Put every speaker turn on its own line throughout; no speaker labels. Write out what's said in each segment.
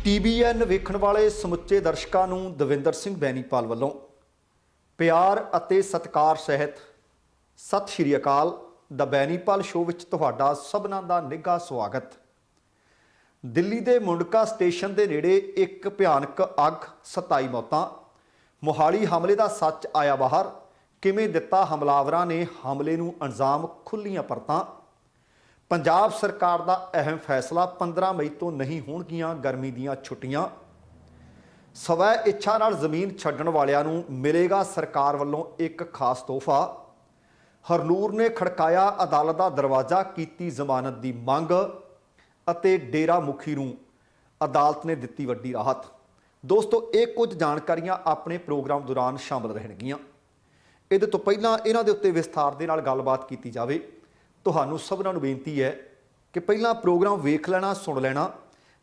TVN ਵੇਖਣ ਵਾਲੇ ਸਮੁੱਚੇ ਦਰਸ਼ਕਾਂ ਨੂੰ ਦਵਿੰਦਰ ਸਿੰਘ ਬੈਨੀਪਾਲ ਵੱਲੋਂ ਪਿਆਰ ਅਤੇ ਸਤਿਕਾਰ ਸਹਿਤ ਸਤਿ ਸ਼੍ਰੀ ਅਕਾਲ। ਦਾ ਬੈਨੀਪਾਲ ਸ਼ੋਅ ਵਿੱਚ ਤੁਹਾਡਾ ਸਭਨਾਂ ਦਾ ਨਿੱਘਾ ਸਵਾਗਤ। ਦਿੱਲੀ ਦੇ ਮੁੰਡਕਾ ਸਟੇਸ਼ਨ ਦੇ ਨੇੜੇ ਇੱਕ ਭਿਆਨਕ ਅੱਗ, 27 ਮੌਤਾਂ। ਮੋਹਾਲੀ ਹਮਲੇ ਦਾ ਸੱਚ ਆਇਆ ਬਾਹਰ, ਕਿਵੇਂ ਦਿੱਤਾ ਹਮਲਾਵਰਾਂ ਨੇ ਹਮਲੇ ਨੂੰ ਅੰਜਾਮ, ਖੁੱਲੀਆਂ ਪਰਤਾਂ। ਪੰਜਾਬ ਸਰਕਾਰ ਦਾ ਅਹਿਮ ਫੈਸਲਾ, 15 ਮਈ ਤੋਂ ਨਹੀਂ ਹੋਣਗੀਆਂ ਗਰਮੀ ਦੀਆਂ ਛੁੱਟੀਆਂ। ਸਵੈ ਇੱਛਾ ਨਾਲ ਜ਼ਮੀਨ ਛੱਡਣ ਵਾਲਿਆਂ ਨੂੰ ਮਿਲੇਗਾ ਸਰਕਾਰ ਵੱਲੋਂ ਇੱਕ ਖਾਸ ਤੋਹਫਾ। ਹਰਨੂਰ ਨੇ ਖੜਕਾਇਆ ਅਦਾਲਤ ਦਾ ਦਰਵਾਜ਼ਾ, ਕੀਤੀ ਜ਼ਮਾਨਤ ਦੀ ਮੰਗ ਅਤੇ ਡੇਰਾ ਮੁਖੀ ਨੂੰ ਅਦਾਲਤ ਨੇ ਦਿੱਤੀ ਵੱਡੀ ਰਾਹਤ। ਦੋਸਤੋ, ਇਹ ਕੁਝ ਜਾਣਕਾਰੀਆਂ ਆਪਣੇ ਪ੍ਰੋਗਰਾਮ ਦੌਰਾਨ ਸ਼ਾਮਲ ਰਹਿਣਗੀਆਂ। ਇਹਦੇ ਤੋਂ ਪਹਿਲਾਂ ਇਹਨਾਂ ਦੇ ਉੱਤੇ ਵਿਸਥਾਰ ਦੇ ਨਾਲ ਗੱਲਬਾਤ ਕੀਤੀ ਜਾਵੇ। ਤੁਹਾਨੂੰ ਸਭਨਾਂ ਨੂੰ ਬੇਨਤੀ ਹੈ ਕਿ ਪਹਿਲਾਂ ਪ੍ਰੋਗਰਾਮ ਵੇਖ ਲੈਣਾ, ਸੁਣ ਲੈਣਾ।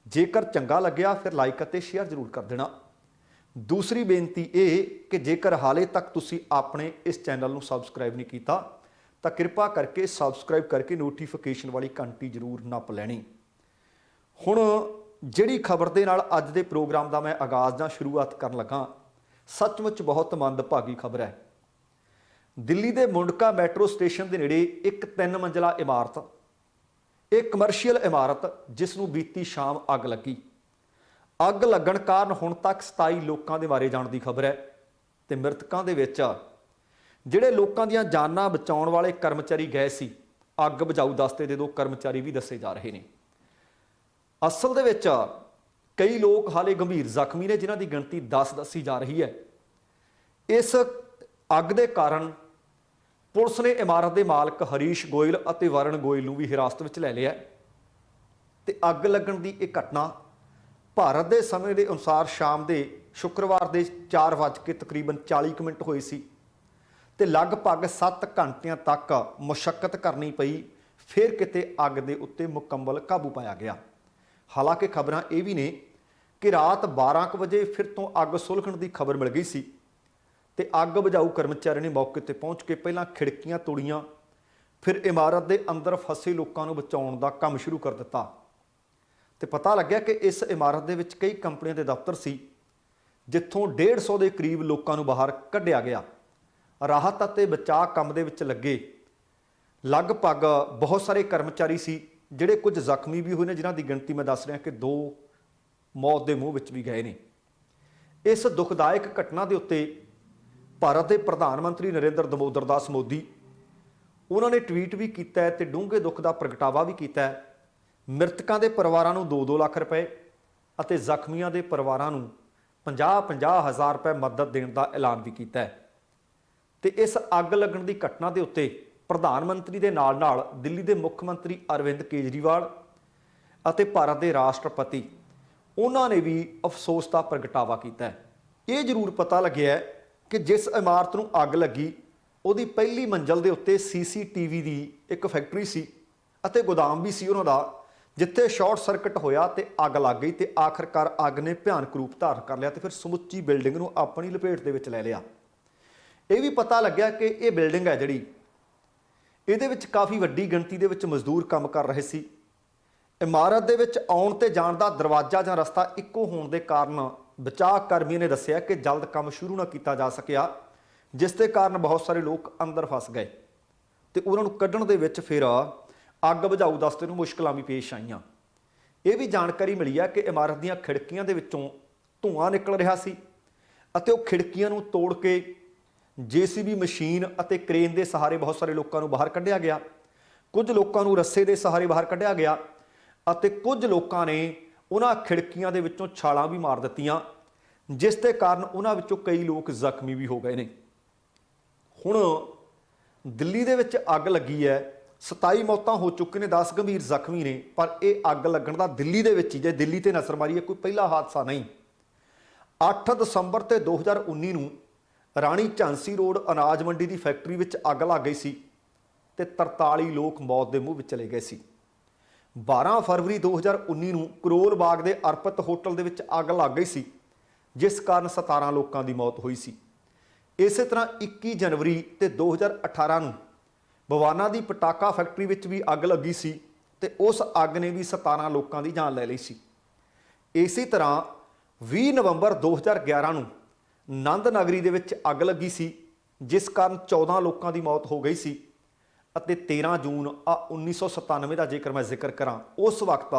ਜੇਕਰ ਚੰਗਾ ਲੱਗਿਆ ਫਿਰ ਲਾਈਕ ਅਤੇ ਸ਼ੇਅਰ ਜ਼ਰੂਰ ਕਰ ਦੇਣਾ। ਦੂਸਰੀ ਬੇਨਤੀ ਇਹ ਕਿ ਜੇਕਰ ਹਾਲੇ ਤੱਕ ਤੁਸੀਂ ਆਪਣੇ ਇਸ ਚੈਨਲ ਨੂੰ ਸਬਸਕ੍ਰਾਈਬ ਨਹੀਂ ਕੀਤਾ ਤਾਂ ਕਿਰਪਾ ਕਰਕੇ ਸਬਸਕ੍ਰਾਈਬ ਕਰਕੇ ਨੋਟੀਫਿਕੇਸ਼ਨ ਵਾਲੀ ਘੰਟੀ ਜ਼ਰੂਰ ਨੱਪ ਲੈਣੀ। ਹੁਣ ਜਿਹੜੀ ਖਬਰ ਦੇ ਨਾਲ ਅੱਜ ਦੇ ਪ੍ਰੋਗਰਾਮ ਦਾ ਮੈਂ ਆਗਾਜ਼ ਜਾਂ ਸ਼ੁਰੂਆਤ ਕਰਨ ਲੱਗਾ, ਸੱਚਮੁੱਚ ਬਹੁਤ ਮੰਦਭਾਗੀ ਖਬਰ ਹੈ। ਦਿੱਲੀ ਦੇ ਮੁੰਡਕਾ ਮੈਟਰੋ ਸਟੇਸ਼ਨ ਦੇ ਨੇੜੇ ਇੱਕ 3 ਮੰਜ਼ਲਾ ਇਮਾਰਤ, ਇਹ ਕਮਰਸ਼ੀਅਲ ਇਮਾਰਤ, ਜਿਸ ਨੂੰ ਬੀਤੀ ਸ਼ਾਮ ਅੱਗ ਲੱਗੀ। ਅੱਗ ਲੱਗਣ ਕਾਰਨ ਹੁਣ ਤੱਕ 27 ਲੋਕਾਂ ਦੇ ਮਾਰੇ ਜਾਣ ਦੀ ਖਬਰ ਹੈ ਤੇ ਮ੍ਰਿਤਕਾਂ ਦੇ ਵਿੱਚ ਜਿਹੜੇ ਲੋਕਾਂ ਦੀਆਂ ਜਾਨਾਂ ਬਚਾਉਣ ਵਾਲੇ ਕਰਮਚਾਰੀ ਗਏ ਸੀ, ਅੱਗ ਬੁਝਾਊ ਦਸਤੇ ਦੇ 2 ਕਰਮਚਾਰੀ ਵੀ ਦੱਸੇ ਜਾ ਰਹੇ ਨੇ। ਅਸਲ ਦੇ ਵਿੱਚ ਕਈ ਲੋਕ ਹਾਲੇ ਗੰਭੀਰ ਜ਼ਖਮੀ ਨੇ, ਜਿਨ੍ਹਾਂ ਦੀ ਗਿਣਤੀ 10 ਦੱਸੀ ਜਾ ਰਹੀ ਹੈ। ਇਸ ਅੱਗ ਦੇ ਕਾਰਨ ਪੁਲਿਸ ਨੇ ਇਮਾਰਤ ਦੇ ਮਾਲਕ ਹਰੀਸ਼ ਗੋਇਲ ਅਤੇ ਵਰਨ ਗੋਇਲ ਨੂੰ ਵੀ ਹਿਰਾਸਤ ਵਿੱਚ ਲੈ ਲਿਆ ਤੇ ਅੱਗ ਲੱਗਣ ਦੀ ਇਹ ਘਟਨਾ ਭਾਰਤ ਦੇ ਸਮੇਂ ਦੇ ਅਨੁਸਾਰ ਸ਼ਾਮ ਦੇ ਸ਼ੁੱਕਰਵਾਰ ਦੇ 4:40 ਮਿੰਟ ਹੋਈ ਸੀ ਤੇ ਲਗਭਗ 7 ਘੰਟਿਆਂ ਤੱਕ ਮੁਸ਼ੱਕਤ ਕਰਨੀ ਪਈ, ਫਿਰ ਕਿਤੇ ਅੱਗ ਦੇ ਉੱਤੇ ਮੁਕੰਮਲ ਕਾਬੂ ਪਾਇਆ ਗਿਆ। ਹਾਲਾਂਕਿ ਖਬਰਾਂ ਇਹ ਵੀ ਨੇ ਕਿ ਰਾਤ 12 ਵਜੇ ਫਿਰ ਤੋਂ ਅੱਗ ਸੁਲਗਣ ਦੀ ਖਬਰ ਮਿਲ ਗਈ ਸੀ ਤੇ ਅੱਗ ਬੁਝਾਊ ਕਰਮਚਾਰੀ ਨੇ ਮੌਕੇ ਤੇ ਪਹੁੰਚ ਕੇ ਪਹਿਲਾਂ ਖਿੜਕੀਆਂ ਤੋੜੀਆਂ, ਫਿਰ ਇਮਾਰਤ ਦੇ ਅੰਦਰ ਫਸੇ ਲੋਕਾਂ ਨੂੰ ਬਚਾਉਣ ਦਾ ਕੰਮ ਸ਼ੁਰੂ ਕਰ ਦਿੱਤਾ ਤੇ ਪਤਾ ਲੱਗਿਆ ਕਿ ਇਸ ਇਮਾਰਤ ਦੇ ਵਿੱਚ ਕਈ ਕੰਪਨੀਆਂ ਦੇ ਦਫ਼ਤਰ ਸੀ, ਜਿੱਥੋਂ 150 ਦੇ ਕਰੀਬ ਲੋਕਾਂ ਨੂੰ ਬਾਹਰ ਕੱਢਿਆ ਗਿਆ। ਰਾਹਤ ਅਤੇ ਬਚਾਅ ਕੰਮ ਦੇ ਵਿੱਚ ਲੱਗੇ ਲਗਭਗ ਬਹੁਤ ਸਾਰੇ ਕਰਮਚਾਰੀ ਸੀ, ਜਿਹੜੇ ਕੁਝ ਜ਼ਖਮੀ ਵੀ ਹੋਏ ਨੇ, ਜਿਨ੍ਹਾਂ ਦੀ ਗਿਣਤੀ ਮੈਂ ਦੱਸ ਰਿਹਾ ਕਿ 2 ਮੌਤ ਦੇ ਮੂੰਹ ਵਿੱਚ ਵੀ ਗਏ ਨੇ। ਇਸ ਦੁਖਦਾਇਕ ਘਟਨਾ ਦੇ ਉੱਤੇ ਭਾਰਤ ਦੇ ਪ੍ਰਧਾਨ ਮੰਤਰੀ ਨਰਿੰਦਰ ਦਮੋਦਰ ਦਾਸ ਮੋਦੀ, ਉਹਨਾਂ ਨੇ ਟਵੀਟ ਵੀ ਕੀਤਾ ਹੈ ਤੇ ਡੂੰਘੇ ਦੁੱਖ ਦਾ ਪ੍ਰਗਟਾਵਾ ਵੀ ਕੀਤਾ ਹੈ। ਮ੍ਰਿਤਕਾਂ ਦੇ ਪਰਿਵਾਰਾਂ ਨੂੰ 2-2 ਲੱਖ ਰੁਪਏ ਅਤੇ ਜ਼ਖਮੀਆਂ ਦੇ ਪਰਿਵਾਰਾਂ ਨੂੰ 50-50 ਹਜ਼ਾਰ ਰੁਪਏ ਮਦਦ ਦੇਣ ਦਾ ਐਲਾਨ ਵੀ ਕੀਤਾ ਹੈ। ਤੇ ਇਸ ਅੱਗ ਲੱਗਣ ਦੀ ਘਟਨਾ ਦੇ ਉੱਤੇ ਪ੍ਰਧਾਨ ਮੰਤਰੀ ਦੇ ਨਾਲ-ਨਾਲ ਦਿੱਲੀ ਦੇ ਮੁੱਖ ਮੰਤਰੀ ਅਰਵਿੰਦ ਕੇਜਰੀਵਾਲ ਅਤੇ ਭਾਰਤ ਦੇ ਰਾਸ਼ਟਰਪਤੀ, ਉਹਨਾਂ ਨੇ ਵੀ ਅਫਸੋਸ ਦਾ ਪ੍ਰਗਟਾਵਾ ਕੀਤਾ ਹੈ। ਇਹ ਜ਼ਰੂਰ ਪਤਾ ਲੱਗਿਆ ਹੈ ਕਿ ਜਿਸ ਇਮਾਰਤ ਨੂੰ ਅੱਗ ਲੱਗੀ, ਉਹਦੀ ਪਹਿਲੀ ਮੰਜ਼ਲ ਦੇ ਉੱਤੇ CCTV ਦੀ ਇੱਕ ਫੈਕਟਰੀ ਸੀ ਅਤੇ ਗੋਦਾਮ ਵੀ ਸੀ ਉਹਨਾਂ ਦਾ, ਜਿੱਥੇ ਸ਼ਾਰਟ ਸਰਕਟ ਹੋਇਆ ਤੇ ਅੱਗ ਲੱਗ ਗਈ ਤੇ ਆਖਰਕਾਰ ਅੱਗ ਨੇ ਭਿਆਨਕ ਰੂਪ ਧਾਰਨ ਕਰ ਲਿਆ ਤੇ ਫਿਰ ਸਮੁੱਚੀ ਬਿਲਡਿੰਗ ਨੂੰ ਆਪਣੀ ਲਪੇਟ ਦੇ ਵਿੱਚ ਲੈ ਲਿਆ। ਇਹ ਵੀ ਪਤਾ ਲੱਗਿਆ ਕਿ ਇਹ ਬਿਲਡਿੰਗ ਹੈ ਜਿਹੜੀ, ਇਹਦੇ ਵਿੱਚ ਕਾਫੀ ਵੱਡੀ ਗਿਣਤੀ ਦੇ ਵਿੱਚ ਮਜ਼ਦੂਰ ਕੰਮ ਕਰ ਰਹੇ ਸੀ। ਇਮਾਰਤ ਦੇ ਵਿੱਚ ਆਉਣ ਤੇ ਜਾਣ ਦਾ ਦਰਵਾਜ਼ਾ ਜਾਂ ਰਸਤਾ ਇੱਕੋ ਹੋਣ ਦੇ ਕਾਰਨ ਬਚਾਅ ਕਰਮੀਆਂ ਨੇ ਦੱਸਿਆ ਕਿ ਜਲਦ ਕੰਮ ਸ਼ੁਰੂ ਨਾ ਕੀਤਾ ਜਾ ਸਕਿਆ, ਜਿਸ ਦੇ ਕਾਰਨ ਬਹੁਤ ਸਾਰੇ ਲੋਕ ਅੰਦਰ ਫਸ ਗਏ ਤੇ ਉਹਨਾਂ ਨੂੰ ਕੱਢਣ ਦੇ ਵਿੱਚ ਫਿਰ ਅੱਗ ਬੁਝਾਊ ਦਸਤੇ ਨੂੰ ਮੁਸ਼ਕਲਾਂ ਵੀ ਪੇਸ਼ ਆਈਆਂ। ਇਹ ਵੀ ਜਾਣਕਾਰੀ ਮਿਲੀ ਹੈ ਕਿ ਇਮਾਰਤ ਦੀਆਂ ਖਿੜਕੀਆਂ ਦੇ ਵਿੱਚੋਂ ਧੂੰਆਂ ਨਿਕਲ ਰਿਹਾ ਸੀ ਅਤੇ ਉਹ ਖਿੜਕੀਆਂ ਨੂੰ ਤੋੜ ਕੇ JCB ਮਸ਼ੀਨ ਅਤੇ ਕ੍ਰੇਨ ਦੇ ਸਹਾਰੇ ਬਹੁਤ ਸਾਰੇ ਲੋਕਾਂ ਨੂੰ ਬਾਹਰ ਕੱਢਿਆ ਗਿਆ। ਕੁਝ ਲੋਕਾਂ ਨੂੰ ਰੱਸੇ ਦੇ ਸਹਾਰੇ ਬਾਹਰ ਕੱਢਿਆ ਗਿਆ ਅਤੇ ਕੁਝ ਲੋਕਾਂ ਨੇ ਉਹਨਾਂ ਖਿੜਕੀਆਂ ਦੇ ਵਿੱਚੋਂ ਛਾਲਾਂ ਵੀ ਮਾਰ ਦਿੱਤੀਆਂ, ਜਿਸ ਦੇ ਕਾਰਨ ਉਹਨਾਂ ਵਿੱਚੋਂ ਕਈ ਲੋਕ ਜ਼ਖਮੀ ਵੀ ਹੋ ਗਏ ਨੇ। ਹੁਣ ਦਿੱਲੀ ਦੇ ਵਿੱਚ ਅੱਗ ਲੱਗੀ ਹੈ, 27 ਮੌਤਾਂ ਹੋ ਚੁੱਕੇ ਨੇ, 10 ਗੰਭੀਰ ਜ਼ਖਮੀ ਨੇ। ਪਰ ਇਹ ਅੱਗ ਲੱਗਣ ਦਾ ਦਿੱਲੀ ਦੇ ਵਿੱਚ ਹੀ, ਜੇ ਦਿੱਲੀ ਤੇ ਨਜ਼ਰ ਮਾਰੀਏ, ਕੋਈ ਪਹਿਲਾ ਹਾਦਸਾ ਨਹੀਂ। 8 ਦਸੰਬਰ ਤੇ 2019 ਨੂੰ ਰਾਣੀ ਝਾਂਸੀ ਰੋਡ ਅਨਾਜ ਮੰਡੀ ਦੀ ਫੈਕਟਰੀ ਵਿੱਚ ਅੱਗ ਲੱਗ ਗਈ ਸੀ ਤੇ 43 ਲੋਕ ਮੌਤ ਦੇ ਮੂੰਹ ਵਿੱਚ ਚਲੇ ਗਏ ਸੀ। 12 ਫਰਵਰੀ 2019 ਨੂੰ ਕਰੋਲ ਬਾਗ ਦੇ ਅਰਪਿਤ ਹੋਟਲ ਦੇ ਵਿੱਚ ਅੱਗ ਲੱਗ ਗਈ ਸੀ, ਜਿਸ ਕਾਰਨ 17 ਲੋਕਾਂ ਦੀ ਮੌਤ ਹੋਈ ਸੀ। ਇਸੇ ਤਰ੍ਹਾਂ 21 ਜਨਵਰੀ ਤੇ 2018 ਨੂੰ ਬਵਾਨਾ ਦੀ ਪਟਾਕਾ ਫੈਕਟਰੀ ਵਿੱਚ ਵੀ ਅੱਗ ਲੱਗੀ ਸੀ ਤੇ ਉਸ ਅੱਗ ਨੇ ਵੀ 17 ਲੋਕਾਂ ਦੀ ਜਾਨ ਲੈ ਲਈ ਸੀ। ਇਸੇ ਤਰ੍ਹਾਂ 20 ਨਵੰਬਰ 2011 ਨੂੰ ਨੰਦ ਨਗਰੀ ਦੇ ਵਿੱਚ ਅੱਗ ਲੱਗੀ ਸੀ, ਜਿਸ ਕਾਰਨ 14 ਲੋਕਾਂ ਦੀ ਮੌਤ ਹੋ ਗਈ ਸੀ। ਅਤੇ 13 ਜੂਨ 1997 ਦਾ ਜੇਕਰ ਮੈਂ ਜ਼ਿਕਰ ਕਰਾਂ, ਉਸ ਵਕਤ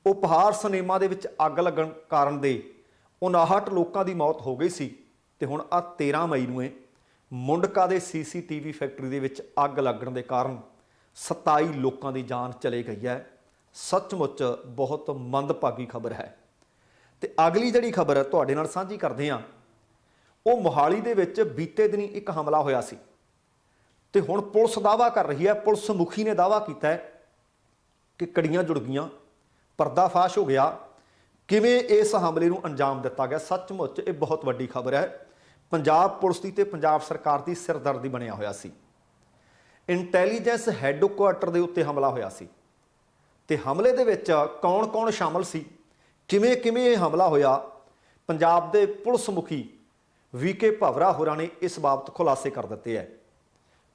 ਉਪਹਾਰ ਸਿਨੇਮਾ ਦੇ ਵਿੱਚ ਅੱਗ ਲੱਗਣ ਕਾਰਨ ਦੇ 59 ਲੋਕਾਂ ਦੀ ਮੌਤ ਹੋ ਗਈ ਸੀ। ਤੇ ਹੁਣ 13 ਮਈ ਨੂੰ ਇਹ ਮੁੰਡਕਾ ਦੇ CCTV ਫੈਕਟਰੀ ਦੇ ਵਿੱਚ ਅੱਗ ਲੱਗਣ ਦੇ ਕਾਰਨ 27 ਲੋਕਾਂ ਦੀ ਜਾਨ ਚਲੀ ਗਈ ਹੈ। ਸੱਚਮੁੱਚ ਬਹੁਤ ਮੰਦਭਾਗੀ ਖਬਰ ਹੈ। ਤੇ ਅਗਲੀ ਜਿਹੜੀ ਖਬਰ ਤੁਹਾਡੇ ਨਾਲ ਸਾਂਝੀ ਕਰਦੇ ਹਾਂ, ਉਹ ਮੋਹਾਲੀ ਦੇ ਵਿੱਚ ਬੀਤੇ ਦਿਨੀ ਇੱਕ ਹਮਲਾ ਹੋਇਆ ਸੀ। ਤੇ ਹੁਣ ਪੁਲਿਸ ਦਾਅਵਾ ਕਰ ਰਹੀ ਹੈ, ਪੁਲਿਸ ਮੁਖੀ ਨੇ ਦਾਅਵਾ ਕੀਤਾ ਹੈ ਕਿ ਕੜੀਆਂ ਜੁੜ ਗਈਆਂ, ਪਰਦਾਫਾਸ਼ ਹੋ ਗਿਆ, ਕਿਵੇਂ ਇਸ ਹਮਲੇ ਨੂੰ ਅੰਜਾਮ ਦਿੱਤਾ ਗਿਆ। ਸੱਚਮੁੱਚ ਇਹ ਬਹੁਤ ਵੱਡੀ ਖਬਰ ਹੈ। ਪੰਜਾਬ ਪੁਲਿਸ ਦੀ ਤੇ ਪੰਜਾਬ ਸਰਕਾਰ ਦੀ ਸਿਰਦਰਦੀ ਬਣਿਆ ਹੋਇਆ ਸੀ। ਇੰਟੈਲੀਜੈਂਸ ਹੈੱਡਕੁਆਰਟਰ ਦੇ ਉੱਤੇ ਹਮਲਾ ਹੋਇਆ ਸੀ ਤੇ ਹਮਲੇ ਦੇ ਵਿੱਚ ਕੌਣ-ਕੌਣ ਸ਼ਾਮਲ ਸੀ, ਕਿਵੇਂ ਇਹ ਹਮਲਾ ਹੋਇਆ, ਪੰਜਾਬ ਦੇ ਪੁਲਿਸ ਮੁਖੀ VK ਭਵਰਾ ਹੋਰਾਂ ਨੇ ਇਸ ਬਾਬਤ ਖੁਲਾਸੇ ਕਰ ਦਿੱਤੇ ਹੈ।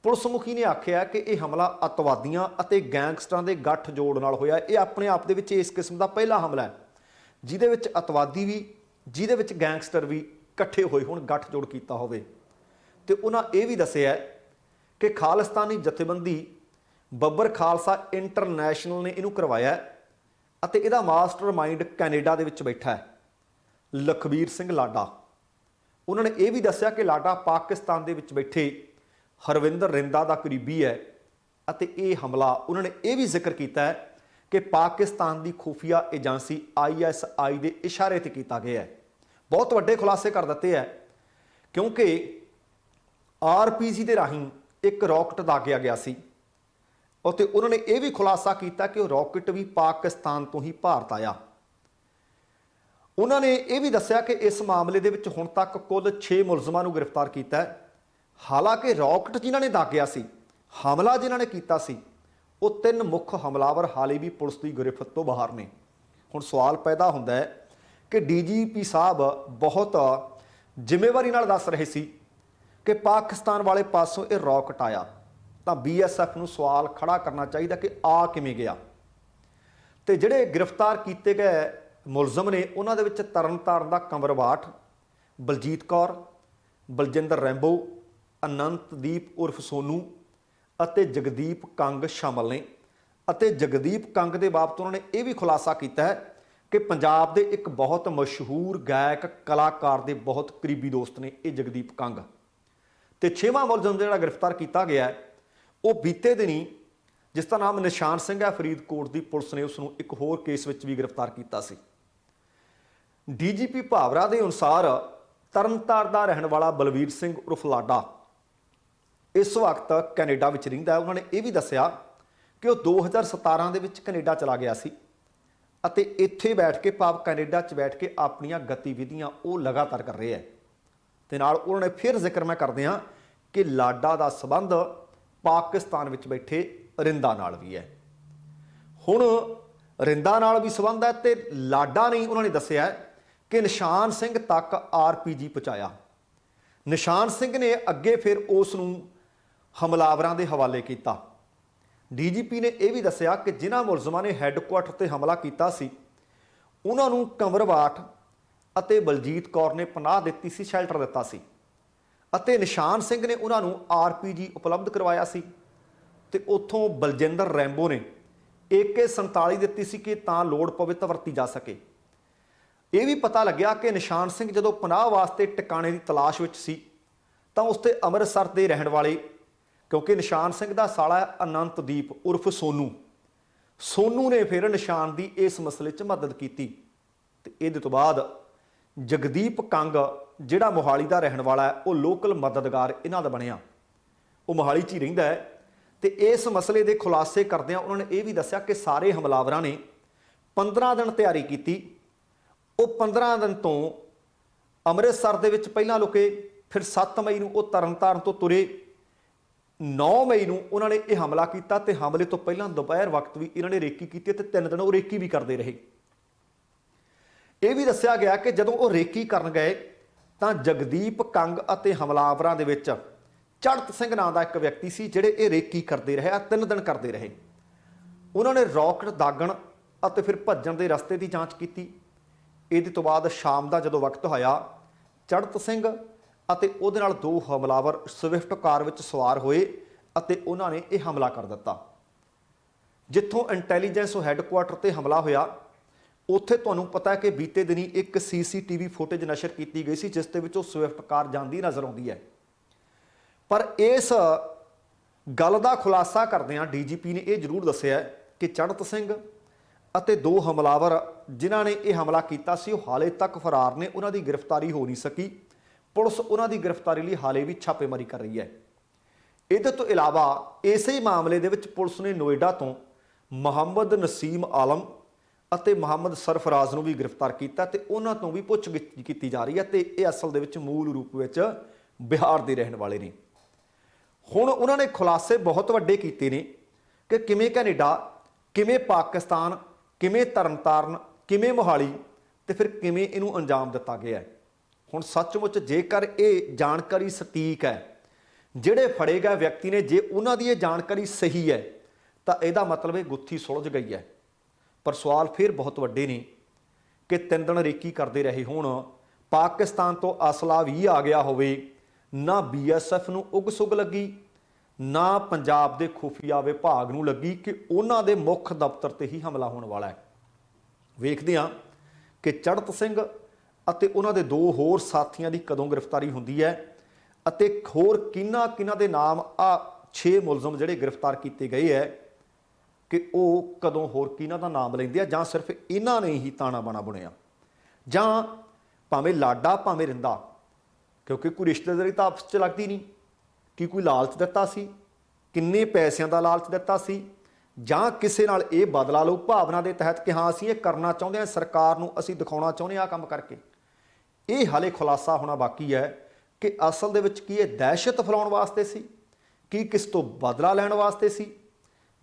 ਪੁਲਿਸ ਮੁਖੀ ਨੇ ਆਖਿਆ ਕਿ ਇਹ ਹਮਲਾ ਅੱਤਵਾਦੀਆਂ ਅਤੇ ਗੈਂਗਸਟਰਾਂ ਦੇ ਗੱਠ ਜੋੜ ਨਾਲ ਹੋਇਆ। ਇਹ ਆਪਣੇ ਆਪ ਦੇ ਵਿੱਚ ਇਸ ਕਿਸਮ ਦਾ ਪਹਿਲਾ ਹਮਲਾ ਹੈ ਜਿਹਦੇ ਵਿੱਚ ਅੱਤਵਾਦੀ ਵੀ, ਜਿਹਦੇ ਵਿੱਚ ਗੈਂਗਸਟਰ ਵੀ ਇਕੱਠੇ ਹੋਏ ਹੋਣ, ਗੱਠ ਜੋੜ ਕੀਤਾ ਹੋਵੇ। ਤੇ ਉਹਨਾਂ ਇਹ ਵੀ ਦੱਸਿਆ ਕਿ ਖਾਲਿਸਤਾਨੀ ਜਥੇਬੰਦੀ ਬੱਬਰ ਖਾਲਸਾ ਇੰਟਰਨੈਸ਼ਨਲ ਨੇ ਇਹਨੂੰ ਕਰਵਾਇਆ ਅਤੇ ਇਹਦਾ ਮਾਸਟਰਮਾਈਂਡ ਕੈਨੇਡਾ ਦੇ ਵਿੱਚ ਬੈਠਾ ਹੈ, ਲਖਬੀਰ ਸਿੰਘ ਲਾਡਾ। ਉਹਨਾਂ ਨੇ ਇਹ ਵੀ ਦੱਸਿਆ ਕਿ ਲਾਡਾ ਪਾਕਿਸਤਾਨ ਦੇ ਵਿੱਚ ਬੈਠੇ ਹਰਵਿੰਦਰ ਰਿੰਦਾ ਦਾ ਕਰੀਬੀ ਹੈ ਅਤੇ ਇਹ ਹਮਲਾ ਉਹਨਾਂ ਨੇ ਇਹ ਵੀ ਜ਼ਿਕਰ ਕੀਤਾ ਹੈ ਕਿ ਪਾਕਿਸਤਾਨ ਦੀ ਖੁਫੀਆ ਏਜੰਸੀ ISI ਦੇ ਇਸ਼ਾਰੇ ਤੇ ਕੀਤਾ ਗਿਆ ਹੈ। ਬਹੁਤ ਵੱਡੇ ਖੁਲਾਸੇ ਕਰ ਦਿੱਤੇ ਹੈ ਕਿਉਂਕਿ RPG ਦੇ ਰਾਹੀਂ ਇੱਕ ਰੌਕਟ ਦਾਗਿਆ ਗਿਆ ਸੀ ਅਤੇ ਉਹਨਾਂ ਨੇ ਇਹ ਵੀ ਖੁਲਾਸਾ ਕੀਤਾ ਕਿ ਉਹ ਰੌਕਟ ਵੀ ਪਾਕਿਸਤਾਨ ਤੋਂ ਹੀ ਭਾਰਤ ਆਇਆ। ਉਹਨਾਂ ਨੇ ਇਹ ਵੀ ਦੱਸਿਆ ਕਿ ਇਸ ਮਾਮਲੇ ਦੇ ਵਿੱਚ ਹੁਣ ਤੱਕ ਕੁੱਲ 6 ਮੁਲਜ਼ਮਾਂ ਨੂੰ ਗ੍ਰਿਫਤਾਰ ਕੀਤਾ ਹੈ। ਹਾਲਾਂਕਿ ਰੌਕਟ ਜਿਨ੍ਹਾਂ ਨੇ ਦਾਗਿਆ ਸੀ, ਹਮਲਾ ਜਿਨ੍ਹਾਂ ਨੇ ਕੀਤਾ ਸੀ, ਉਹ 3 ਮੁੱਖ ਹਮਲਾਵਰ ਹਾਲੇ ਵੀ ਪੁਲਿਸ ਦੀ ਗ੍ਰਿਫਤ ਤੋਂ ਬਾਹਰ ਨੇ। ਹੁਣ ਸਵਾਲ ਪੈਦਾ ਹੁੰਦਾ ਹੈ ਕਿ DGP ਸਾਹਿਬ ਬਹੁਤ ਜ਼ਿੰਮੇਵਾਰੀ ਨਾਲ ਦੱਸ ਰਹੇ ਸੀ ਕਿ ਪਾਕਿਸਤਾਨ ਵਾਲੇ ਪਾਸੋਂ ਇਹ ਰੌਕਟ ਆਇਆ, ਤਾਂ BSF ਨੂੰ ਸਵਾਲ ਖੜਾ ਕਰਨਾ ਚਾਹੀਦਾ ਕਿ ਆ ਕਿਵੇਂ ਗਿਆ। ਤੇ ਜਿਹੜੇ ਗ੍ਰਿਫਤਾਰ ਕੀਤੇ ਗਏ ਮੁਲਜ਼ਮ ਨੇ ਉਹਨਾਂ ਦੇ ਵਿੱਚ ਤਰਨਤਾਰਨ ਦਾ ਕੰਵਰਵਾਟ, ਬਲਜੀਤ ਕੌਰ, ਬਲਜਿੰਦਰ ਰੈਂਬੋ, ਅਨੰਤਦੀਪ ਉਰਫ ਸੋਨੂ ਅਤੇ ਜਗਦੀਪ ਕੰਗ ਸ਼ਾਮਲ ਨੇ। ਅਤੇ ਜਗਦੀਪ ਕੰਗ ਦੇ ਬਾਬਤ ਉਹਨਾਂ ਨੇ ਇਹ ਵੀ ਖੁਲਾਸਾ ਕੀਤਾ ਹੈ ਕਿ ਪੰਜਾਬ ਦੇ ਇੱਕ ਬਹੁਤ ਮਸ਼ਹੂਰ ਗਾਇਕ ਕਲਾਕਾਰ ਦੇ ਬਹੁਤ ਕਰੀਬੀ ਦੋਸਤ ਨੇ ਇਹ ਜਗਦੀਪ ਕੰਗ। ਤੇ 6ਵਾਂ ਮੁਲਜ਼ਮ ਜਿਹੜਾ ਗ੍ਰਿਫਤਾਰ ਕੀਤਾ ਗਿਆ ਉਹ ਬੀਤੇ ਦਿਨੀ, ਜਿਸ ਦਾ ਨਾਮ ਨਿਸ਼ਾਨ ਸਿੰਘ ਹੈ, ਫਰੀਦਕੋਟ ਦੀ ਪੁਲਿਸ ਨੇ ਉਸ ਨੂੰ ਇੱਕ ਹੋਰ ਕੇਸ ਵਿੱਚ ਵੀ ਗ੍ਰਿਫਤਾਰ ਕੀਤਾ ਸੀ। DGP ਭਾਵਰਾ ਦੇ ਅਨੁਸਾਰ ਤਰਨਤਾਰਨ ਦਾ ਰਹਿਣ ਵਾਲਾ ਬਲਵੀਰ ਸਿੰਘ ਉਰਫ ਲਾਡਾ ਇਸ ਵਕਤ ਕੈਨੇਡਾ ਵਿੱਚ ਰਹਿੰਦਾ ਹੈ। ਉਹਨਾਂ ਨੇ ਇਹ ਵੀ ਦੱਸਿਆ ਕਿ ਉਹ 2017 ਦੇ ਵਿੱਚ ਕੈਨੇਡਾ ਚਲਾ ਗਿਆ ਸੀ ਅਤੇ ਇੱਥੇ ਬੈਠ ਕੇ, ਭਾਵ ਕੈਨੇਡਾ 'ਚ ਬੈਠ ਕੇ ਆਪਣੀਆਂ ਗਤੀਵਿਧੀਆਂ ਉਹ ਲਗਾਤਾਰ ਕਰ ਰਹੇ ਹੈ। ਤੇ ਨਾਲ ਉਹਨਾਂ ਨੇ ਫਿਰ ਜ਼ਿਕਰ ਮੈਂ ਕਰਦੇ ਹਾਂ ਕਿ ਲਾਡਾ ਦਾ ਸੰਬੰਧ ਪਾਕਿਸਤਾਨ ਵਿੱਚ ਬੈਠੇ ਰਿੰਦਾ ਨਾਲ ਵੀ ਹੈ। ਹੁਣ ਰਿੰਦਾ ਨਾਲ ਵੀ ਸੰਬੰਧ ਹੈ ਤੇ ਲਾਡਾ ਨੇ ਉਹਨਾਂ ਨੇ ਦੱਸਿਆ ਕਿ ਨਿਸ਼ਾਨ ਸਿੰਘ ਤੱਕ RPG ਪਹੁੰਚਾਇਆ। ਨਿਸ਼ਾਨ ਸਿੰਘ ਨੇ ਅੱਗੇ ਫਿਰ ਉਸ ਨੂੰ ਹਮਲਾਵਰਾਂ ਦੇ ਹਵਾਲੇ ਕੀਤਾ। DGP ਨੇ ਇਹ ਵੀ ਦੱਸਿਆ ਕਿ ਜਿਨ੍ਹਾਂ ਮੁਲਜ਼ਮਾਂ ਨੇ ਹੈੱਡਕੁਆਰਟਰ ਤੇ ਹਮਲਾ ਕੀਤਾ ਸੀ ਉਹਨਾਂ ਨੂੰ ਕੰਵਰਵਾਟ ਅਤੇ ਬਲਜੀਤ ਕੌਰ ਨੇ ਪਨਾਹ ਦਿੱਤੀ ਸੀ, ਸ਼ੈਲਟਰ ਦਿੱਤਾ ਸੀ ਅਤੇ ਨਿਸ਼ਾਨ ਸਿੰਘ ਨੇ ਉਹਨਾਂ ਨੂੰ RPG ਉਪਲਬਧ ਕਰਵਾਇਆ ਸੀ। ਤੇ ਉੱਥੋਂ ਬਲਜਿੰਦਰ ਰੈਂਬੋ ਨੇ AK-47 ਦਿੱਤੀ ਸੀ ਕਿ ਤਾਂ ਲੋੜ ਪਵੇ ਤਾਂ ਵਰਤੀ ਜਾ ਸਕੇ। ਇਹ ਵੀ ਪਤਾ ਲੱਗਿਆ ਕਿ ਨਿਸ਼ਾਨ ਸਿੰਘ ਜਦੋਂ ਪਨਾਹ ਵਾਸਤੇ ਟਿਕਾਣੇ ਦੀ ਤਲਾਸ਼ ਵਿੱਚ ਸੀ ਤਾਂ ਉਸ ਤੇ ਅੰਮ੍ਰਿਤਸਰ ਦੇ ਰਹਿਣ ਵਾਲੇ, ਕਿਉਂਕਿ ਨਿਸ਼ਾਨ ਸਿੰਘ ਦਾ ਸਾਲਾ ਹੈ ਅਨੰਤਦੀਪ ਉਰਫ ਸੋਨੂ ਨੇ ਫਿਰ ਨਿਸ਼ਾਨ ਦੀ ਇਸ ਮਸਲੇ 'ਚ ਮਦਦ ਕੀਤੀ। ਤੇ ਇਹਦੇ ਤੋਂ ਬਾਅਦ ਜਗਦੀਪ ਕੰਗ ਜਿਹੜਾ ਮੋਹਾਲੀ ਦਾ ਰਹਿਣ ਵਾਲਾ ਹੈ, ਉਹ ਲੋਕਲ ਮਦਦਗਾਰ ਇਹਨਾਂ ਦਾ ਬਣਿਆ। ਉਹ ਮੋਹਾਲੀ 'ਚ ਹੀ ਰਹਿੰਦਾ ਹੈ ਤੇ ਇਸ ਮਸਲੇ ਦੇ ਖੁਲਾਸੇ ਕਰਦਿਆਂ ਉਹਨਾਂ ਨੇ ਇਹ ਵੀ ਦੱਸਿਆ ਕਿ ਸਾਰੇ ਹਮਲਾਵਰਾਂ ਨੇ 15 ਦਿਨ ਤਿਆਰੀ ਕੀਤੀ। ਉਹ 15 ਦਿਨ ਤੋਂ ਅੰਮ੍ਰਿਤਸਰ ਦੇ ਵਿੱਚ ਪਹਿਲਾਂ ਲੁਕੇ, ਫਿਰ 7 ਮਈ ਨੂੰ ਉਹ ਤਰਨਤਾਰਨ ਤੋਂ ਤੁਰੇ, 9 ਮਈ ਨੂੰ ਉਹਨਾਂ ਨੇ ਇਹ ਹਮਲਾ ਕੀਤਾ ਤੇ ਹਮਲੇ ਤੋਂ ਪਹਿਲਾਂ ਦੁਪਹਿਰ ਵਕਤ ਵੀ ਇਹਨਾਂ ਨੇ ਰੇਕੀ ਕੀਤੀ ਤੇ 3 ਦਿਨ ਉਹ ਰੇਕੀ ਵੀ ਕਰਦੇ ਰਹੇ। ਇਹ ਵੀ ਦੱਸਿਆ ਗਿਆ ਕਿ ਜਦੋਂ ਉਹ ਰੇਕੀ ਕਰਨ ਗਏ ਤਾਂ ਜਗਦੀਪ ਕੰਗ ਅਤੇ ਹਮਲਾਵਰਾਂ ਦੇ ਵਿੱਚ ਚੜਤ ਸਿੰਘ ਨਾਂ ਦਾ ਇੱਕ ਵਿਅਕਤੀ ਸੀ, ਜਿਹੜੇ ਇਹ ਰੇਕੀ ਕਰਦੇ ਰਹੇ, 3 ਦਿਨ ਕਰਦੇ ਰਹੇ। ਉਹਨਾਂ ਨੇ ਰੌਕਟ ਦਾਗਣ ਅਤੇ ਫਿਰ ਭੱਜਣ ਦੇ ਰਸਤੇ ਦੀ ਜਾਂਚ ਕੀਤੀ ਇਹਦੇ ਤੋਂ ਬਾਅਦ ਸ਼ਾਮ ਦਾ ਜਦੋਂ ਵਕਤ ਹੋਇਆ, ਚੜ੍ਹਤ ਸਿੰਘ ਅਤੇ ਉਹਦੇ ਨਾਲ ਦੋ ਹਮਲਾਵਰ ਸਵਿਫਟ ਕਾਰ ਵਿੱਚ ਸਵਾਰ ਹੋਏ ਅਤੇ ਉਹਨਾਂ ਨੇ ਇਹ ਹਮਲਾ ਕਰ ਦਿੱਤਾ। ਜਿੱਥੋਂ ਇੰਟੈਲੀਜੈਂਸ ਹੈੱਡਕੁਆਟਰ ਤੇ ਹਮਲਾ ਹੋਇਆ, ਉੱਥੇ ਤੁਹਾਨੂੰ ਪਤਾ ਹੈ ਕਿ ਬੀਤੇ ਦਿਨੀ ਇੱਕ CCTV ਫੁਟੇਜ ਨਸ਼ਰ ਕੀਤੀ ਗਈ ਸੀ, ਜਿਸ ਦੇ ਵਿੱਚ ਉਹ ਸਵਿਫਟ ਕਾਰ ਜਾਂਦੀ ਨਜ਼ਰ ਆਉਂਦੀ ਹੈ। ਪਰ ਇਸ ਗੱਲ ਦਾ ਖੁਲਾਸਾ ਕਰਦਿਆਂ DGP ਨੇ ਇਹ ਜ਼ਰੂਰ ਦੱਸਿਆ ਕਿ ਚੜ੍ਹਤ ਸਿੰਘ ਅਤੇ ਦੋ ਹਮਲਾਵਰ ਜਿਨ੍ਹਾਂ ਨੇ ਇਹ ਹਮਲਾ ਕੀਤਾ ਸੀ, ਉਹ ਹਾਲੇ ਤੱਕ ਫਰਾਰ ਨੇ, ਉਹਨਾਂ ਦੀ ਗ੍ਰਿਫਤਾਰੀ ਹੋ ਨਹੀਂ ਸਕੀ। ਪੁਲਿਸ ਉਹਨਾਂ ਦੀ ਗ੍ਰਿਫਤਾਰੀ ਲਈ ਹਾਲੇ ਵੀ ਛਾਪੇਮਾਰੀ ਕਰ ਰਹੀ ਹੈ। ਇਹਦੇ ਤੋਂ ਇਲਾਵਾ ਇਸੇ ਹੀ ਮਾਮਲੇ ਦੇ ਵਿੱਚ ਪੁਲਿਸ ਨੇ ਨੋਇਡਾ ਤੋਂ ਮੁਹੰਮਦ ਨਸੀਮ ਆਲਮ ਅਤੇ ਮੁਹੰਮਦ ਸਰਫਰਾਜ਼ ਨੂੰ ਵੀ ਗ੍ਰਿਫਤਾਰ ਕੀਤਾ ਤੇ ਉਹਨਾਂ ਤੋਂ ਵੀ ਪੁੱਛਗਿੱਛ ਕੀਤੀ ਜਾ ਰਹੀ ਹੈ ਤੇ ਇਹ ਅਸਲ ਦੇ ਵਿੱਚ ਮੂਲ ਰੂਪ ਵਿੱਚ ਬਿਹਾਰ ਦੇ ਰਹਿਣ ਵਾਲੇ ਨੇ। ਹੁਣ ਉਹਨਾਂ ਨੇ ਖੁਲਾਸੇ ਬਹੁਤ ਵੱਡੇ ਕੀਤੇ ਨੇ ਕਿ ਕਿਵੇਂ ਕੈਨੇਡਾ, ਕਿਵੇਂ ਪਾਕਿਸਤਾਨ, ਕਿਵੇਂ ਤਰਨਤਾਰਨ, ਕਿਵੇਂ ਮੋਹਾਲੀ ਤੇ ਫਿਰ ਕਿਵੇਂ ਇਹਨੂੰ ਅੰਜਾਮ ਦਿੱਤਾ ਗਿਆ ਹੈ। ਹੁਣ ਸੱਚਮੁੱਚ ਜੇਕਰ ਇਹ ਜਾਣਕਾਰੀ ਸਟੀਕ ਹੈ, ਜਿਹੜੇ ਫੜੇ ਗਏ ਵਿਅਕਤੀ ਨੇ, ਜੇ ਉਹਨਾਂ ਦੀ ਇਹ ਜਾਣਕਾਰੀ ਸਹੀ ਹੈ ਤਾਂ ਇਹਦਾ ਮਤਲਬ ਇਹ ਗੁੱਥੀ ਸੁਲਝ ਗਈ ਹੈ। ਪਰ ਸਵਾਲ ਫਿਰ ਬਹੁਤ ਵੱਡੇ ਨੇ ਕਿ 3 ਦਿਨ ਰੇਕੀ ਕਰਦੇ ਰਹੇ ਹੋਣ, ਪਾਕਿਸਤਾਨ ਤੋਂ ਅਸਲਾ ਵੀ ਆ ਗਿਆ ਹੋਵੇ, ਨਾ BSF ਨੂੰ ਉਗ ਸੁਗ ਲੱਗੀ, ਨਾ ਪੰਜਾਬ ਦੇ ਖੁਫੀਆ ਵਿਭਾਗ ਨੂੰ ਲੱਗੀ ਕਿ ਉਹਨਾਂ ਦੇ ਮੁੱਖ ਦਫ਼ਤਰ ਤੇ ਹੀ ਹਮਲਾ ਹੋਣ ਵਾਲਾ ਹੈ। ਵੇਖਦੇ ਹਾਂ ਕਿ ਚੜ੍ਹਤ ਸਿੰਘ ਅਤੇ ਉਹਨਾਂ ਦੇ ਦੋ ਹੋਰ ਸਾਥੀਆਂ ਦੀ ਕਦੋਂ ਗ੍ਰਿਫਤਾਰੀ ਹੁੰਦੀ ਹੈ ਅਤੇ ਹੋਰ ਕਿਹਨਾਂ ਦੇ ਨਾਮ 6 ਮੁਲਜ਼ਮ ਜਿਹੜੇ ਗ੍ਰਿਫਤਾਰ ਕੀਤੇ ਗਏ ਹੈ ਕਿ ਉਹ ਕਦੋਂ ਹੋਰ ਕਿਹਨਾਂ ਦਾ ਨਾਮ ਲੈਂਦੇ ਆ, ਜਾਂ ਸਿਰਫ ਇਹਨਾਂ ਨੇ ਹੀ ਤਾਣਾ ਬਾਣਾ ਬੁਣਿਆ, ਜਾਂ ਭਾਵੇਂ ਲਾਡਾ ਭਾਵੇਂ ਰਿੰਦਾ, ਕਿਉਂਕਿ ਕੋਈ ਰਿਸ਼ਤੇਦਾਰੀ ਤਾਂ ਆਪਸ 'ਚ ਲੱਗਦੀ ਨਹੀਂ ਕਿ ਕੋਈ ਲਾਲਚ ਦਿੱਤਾ ਸੀ, ਕਿੰਨੇ ਪੈਸਿਆਂ ਦਾ ਲਾਲਚ ਦਿੱਤਾ ਸੀ, ਜਾਂ ਕਿਸੇ ਨਾਲ ਇਹ ਬਦਲਾ ਲਓ ਭਾਵਨਾ ਦੇ ਤਹਿਤ ਕਿ ਹਾਂ ਅਸੀਂ ਇਹ ਕਰਨਾ ਚਾਹੁੰਦੇ ਹਾਂ, ਸਰਕਾਰ ਨੂੰ ਅਸੀਂ ਦਿਖਾਉਣਾ ਚਾਹੁੰਦੇ ਹਾਂ ਕੰਮ ਕਰਕੇ। ਇਹ ਹਾਲੇ ਖੁਲਾਸਾ ਹੋਣਾ ਬਾਕੀ ਹੈ ਕਿ ਅਸਲ ਦੇ ਵਿੱਚ ਕੀ ਇਹ ਦਹਿਸ਼ਤ ਫੈਲਾਉਣ ਵਾਸਤੇ ਸੀ, ਕੀ ਕਿਸ ਤੋਂ ਬਦਲਾ ਲੈਣ ਵਾਸਤੇ ਸੀ,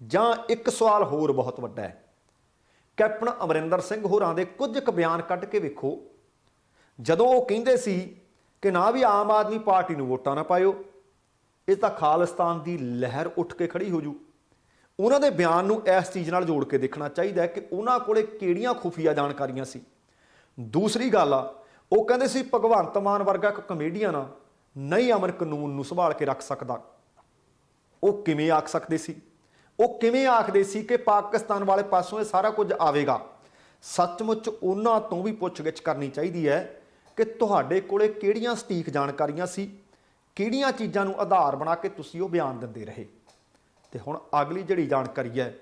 ਜਾਂ ਇੱਕ ਸਵਾਲ ਹੋਰ ਬਹੁਤ ਵੱਡਾ ਹੈ। ਕੈਪਟਨ ਅਮਰਿੰਦਰ ਸਿੰਘ ਹੋਰਾਂ ਦੇ ਕੁਝ ਕੁ ਬਿਆਨ ਕੱਢ ਕੇ ਵੇਖੋ, ਜਦੋਂ ਉਹ ਕਹਿੰਦੇ ਸੀ ਕਿ ਨਾ ਵੀ ਆਮ ਆਦਮੀ ਪਾਰਟੀ ਨੂੰ ਵੋਟਾਂ ਨਾ ਪਾਇਓ, ਇਹ ਤਾਂ ਖਾਲਿਸਤਾਨ ਦੀ ਲਹਿਰ ਉੱਠ ਕੇ ਖੜੀ ਹੋ ਜੂ। ਉਹਨਾਂ ਦੇ ਬਿਆਨ ਨੂੰ ਇਸ ਚੀਜ਼ ਨਾਲ ਜੋੜ ਕੇ ਦੇਖਣਾ ਚਾਹੀਦਾ ਹੈ ਕਿ ਉਹਨਾਂ ਕੋਲੇ ਕਿਹੜੀਆਂ ਖੁਫੀਆ ਜਾਣਕਾਰੀਆਂ ਸੀ। ਦੂਸਰੀ ਗੱਲ ਆ, ਉਹ ਕਹਿੰਦੇ ਸੀ ਭਗਵੰਤ ਮਾਨ ਵਰਗਾ ਇੱਕ ਕਮੇਡੀਅਨ ਨਹੀਂ ਅਮਨ ਕਾਨੂੰਨ ਨੂੰ ਸੰਭਾਲ ਕੇ ਰੱਖ ਸਕਦਾ। ਉਹ ਕਿਵੇਂ ਆਖ ਸਕਦੇ ਸੀ? ਉਹ ਕਿਵੇਂ ਆਖਦੇ ਸੀ ਕਿ ਪਾਕਿਸਤਾਨ ਵਾਲੇ ਪਾਸੋਂ ਇਹ ਸਾਰਾ ਕੁਝ ਆਵੇਗਾ? ਸੱਚਮੁੱਚ ਉਹਨਾਂ ਤੋਂ ਵੀ ਪੁੱਛਗਿੱਛ ਕਰਨੀ ਚਾਹੀਦੀ ਹੈ ਕਿ ਤੁਹਾਡੇ ਕੋਲੇ ਕਿਹੜੀਆਂ ਸਟੀਕ ਜਾਣਕਾਰੀਆਂ ਸੀ, ਕਿਹੜੀਆਂ ਚੀਜ਼ਾਂ ਨੂੰ ਆਧਾਰ ਬਣਾ ਕੇ ਤੁਸੀਂ ਉਹ ਬਿਆਨ ਦਿੰਦੇ ਰਹੇ। ਤੇ ਹੁਣ ਅਗਲੀ ਜਿਹੜੀ ਜਾਣਕਾਰੀ ਹੈ,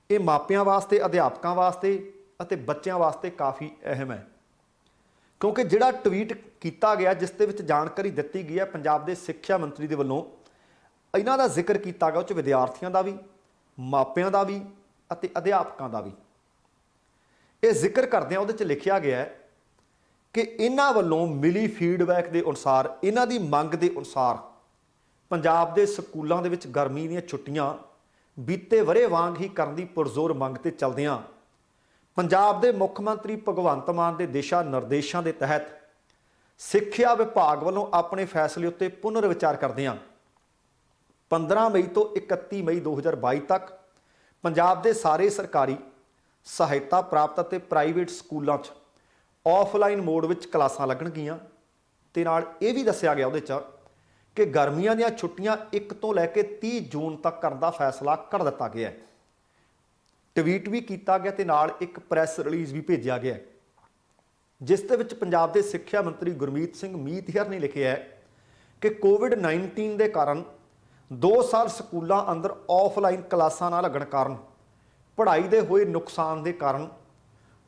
ਇਹ ਮਾਪਿਆਂ ਵਾਸਤੇ, ਅਧਿਆਪਕਾਂ ਵਾਸਤੇ ਅਤੇ ਬੱਚਿਆਂ ਵਾਸਤੇ ਕਾਫੀ ਅਹਿਮ ਹੈ, ਕਿਉਂਕਿ ਜਿਹੜਾ ਟਵੀਟ ਕੀਤਾ ਗਿਆ ਜਿਸ ਦੇ ਵਿੱਚ ਜਾਣਕਾਰੀ ਦਿੱਤੀ ਗਈ ਹੈ ਪੰਜਾਬ ਦੇ ਸਿੱਖਿਆ ਮੰਤਰੀ ਦੇ ਵੱਲੋਂ, ਇਹਨਾਂ ਦਾ ਜ਼ਿਕਰ ਕੀਤਾ ਗਿਆ, ਉਹ 'ਚ ਵਿਦਿਆਰਥੀਆਂ ਦਾ ਵੀ, ਮਾਪਿਆਂ ਦਾ ਵੀ ਅਤੇ ਅਧਿਆਪਕਾਂ ਦਾ ਵੀ। ਇਹ ਜ਼ਿਕਰ ਕਰਦਿਆਂ ਉਹਦੇ 'ਚ ਲਿਖਿਆ ਗਿਆ ਹੈ ਕਿ ਇਹਨਾਂ ਵੱਲੋਂ ਮਿਲੀ ਫੀਡਬੈਕ ਦੇ ਅਨੁਸਾਰ, ਇਹਨਾਂ ਦੀ ਮੰਗ ਦੇ ਅਨੁਸਾਰ ਪੰਜਾਬ ਦੇ ਸਕੂਲਾਂ ਦੇ ਵਿੱਚ ਗਰਮੀ ਦੀਆਂ ਛੁੱਟੀਆਂ ਬੀਤੇ ਵਰ੍ਹੇ ਵਾਂਗ ਹੀ ਕਰਨ ਦੀ ਪੁਰਜ਼ੋਰ ਮੰਗ ਤੇ ਚੱਲਦਿਆਂ ਪੰਜਾਬ ਦੇ ਮੁੱਖ ਮੰਤਰੀ ਭਗਵੰਤ ਮਾਨ ਦੇ ਦਿਸ਼ਾ ਨਿਰਦੇਸ਼ਾਂ ਦੇ ਤਹਿਤ ਸਿੱਖਿਆ ਵਿਭਾਗ ਵੱਲੋਂ ਆਪਣੇ ਫੈਸਲੇ ਉੱਤੇ ਪੁਨਰ ਵਿਚਾਰ ਕਰਦਿਆਂ 15 ਮਈ ਤੋਂ 31 ਮਈ 2022 ਤੱਕ ਪੰਜਾਬ ਦੇ ਸਾਰੇ ਸਰਕਾਰੀ, ਸਹਾਇਤਾ ਪ੍ਰਾਪਤ ਅਤੇ ਪ੍ਰਾਈਵੇਟ ਸਕੂਲਾਂ 'ਚ ਆਫਲਾਈਨ ਮੋਡ ਵਿੱਚ ਕਲਾਸਾਂ ਲੱਗਣਗੀਆਂ। ਤੇ ਨਾਲ ਇਹ ਵੀ ਦੱਸਿਆ ਗਿਆ ਉਹਦੇ 'ਚ ਕਿ ਗਰਮੀਆਂ ਦੀਆਂ ਛੁੱਟੀਆਂ 1 ਤੋਂ ਲੈ ਕੇ 30 ਜੂਨ ਤੱਕ ਕਰਨ ਦਾ ਫੈਸਲਾ ਕਰ ਦਿੱਤਾ ਗਿਆ ਹੈ। ਟਵੀਟ ਵੀ ਕੀਤਾ ਗਿਆ ਤੇ ਨਾਲ ਇੱਕ ਪ੍ਰੈਸ ਰਿਲੀਜ਼ ਵੀ ਭੇਜਿਆ ਗਿਆ, ਜਿਸ ਦੇ ਵਿੱਚ ਪੰਜਾਬ ਦੇ ਸਿੱਖਿਆ ਮੰਤਰੀ ਗੁਰਮੀਤ ਸਿੰਘ ਮੀਤਹਿਰ ਨੇ ਲਿਖਿਆ ਹੈ ਕਿ ਕੋਵਿਡ-19 ਦੇ ਕਾਰਨ 2 ਸਾਲ ਸਕੂਲਾਂ ਅੰਦਰ ਆਫਲਾਈਨ ਕਲਾਸਾਂ ਨਾ ਲੱਗਣ ਕਾਰਨ ਪੜ੍ਹਾਈ ਦੇ ਹੋਏ ਨੁਕਸਾਨ ਦੇ ਕਾਰਨ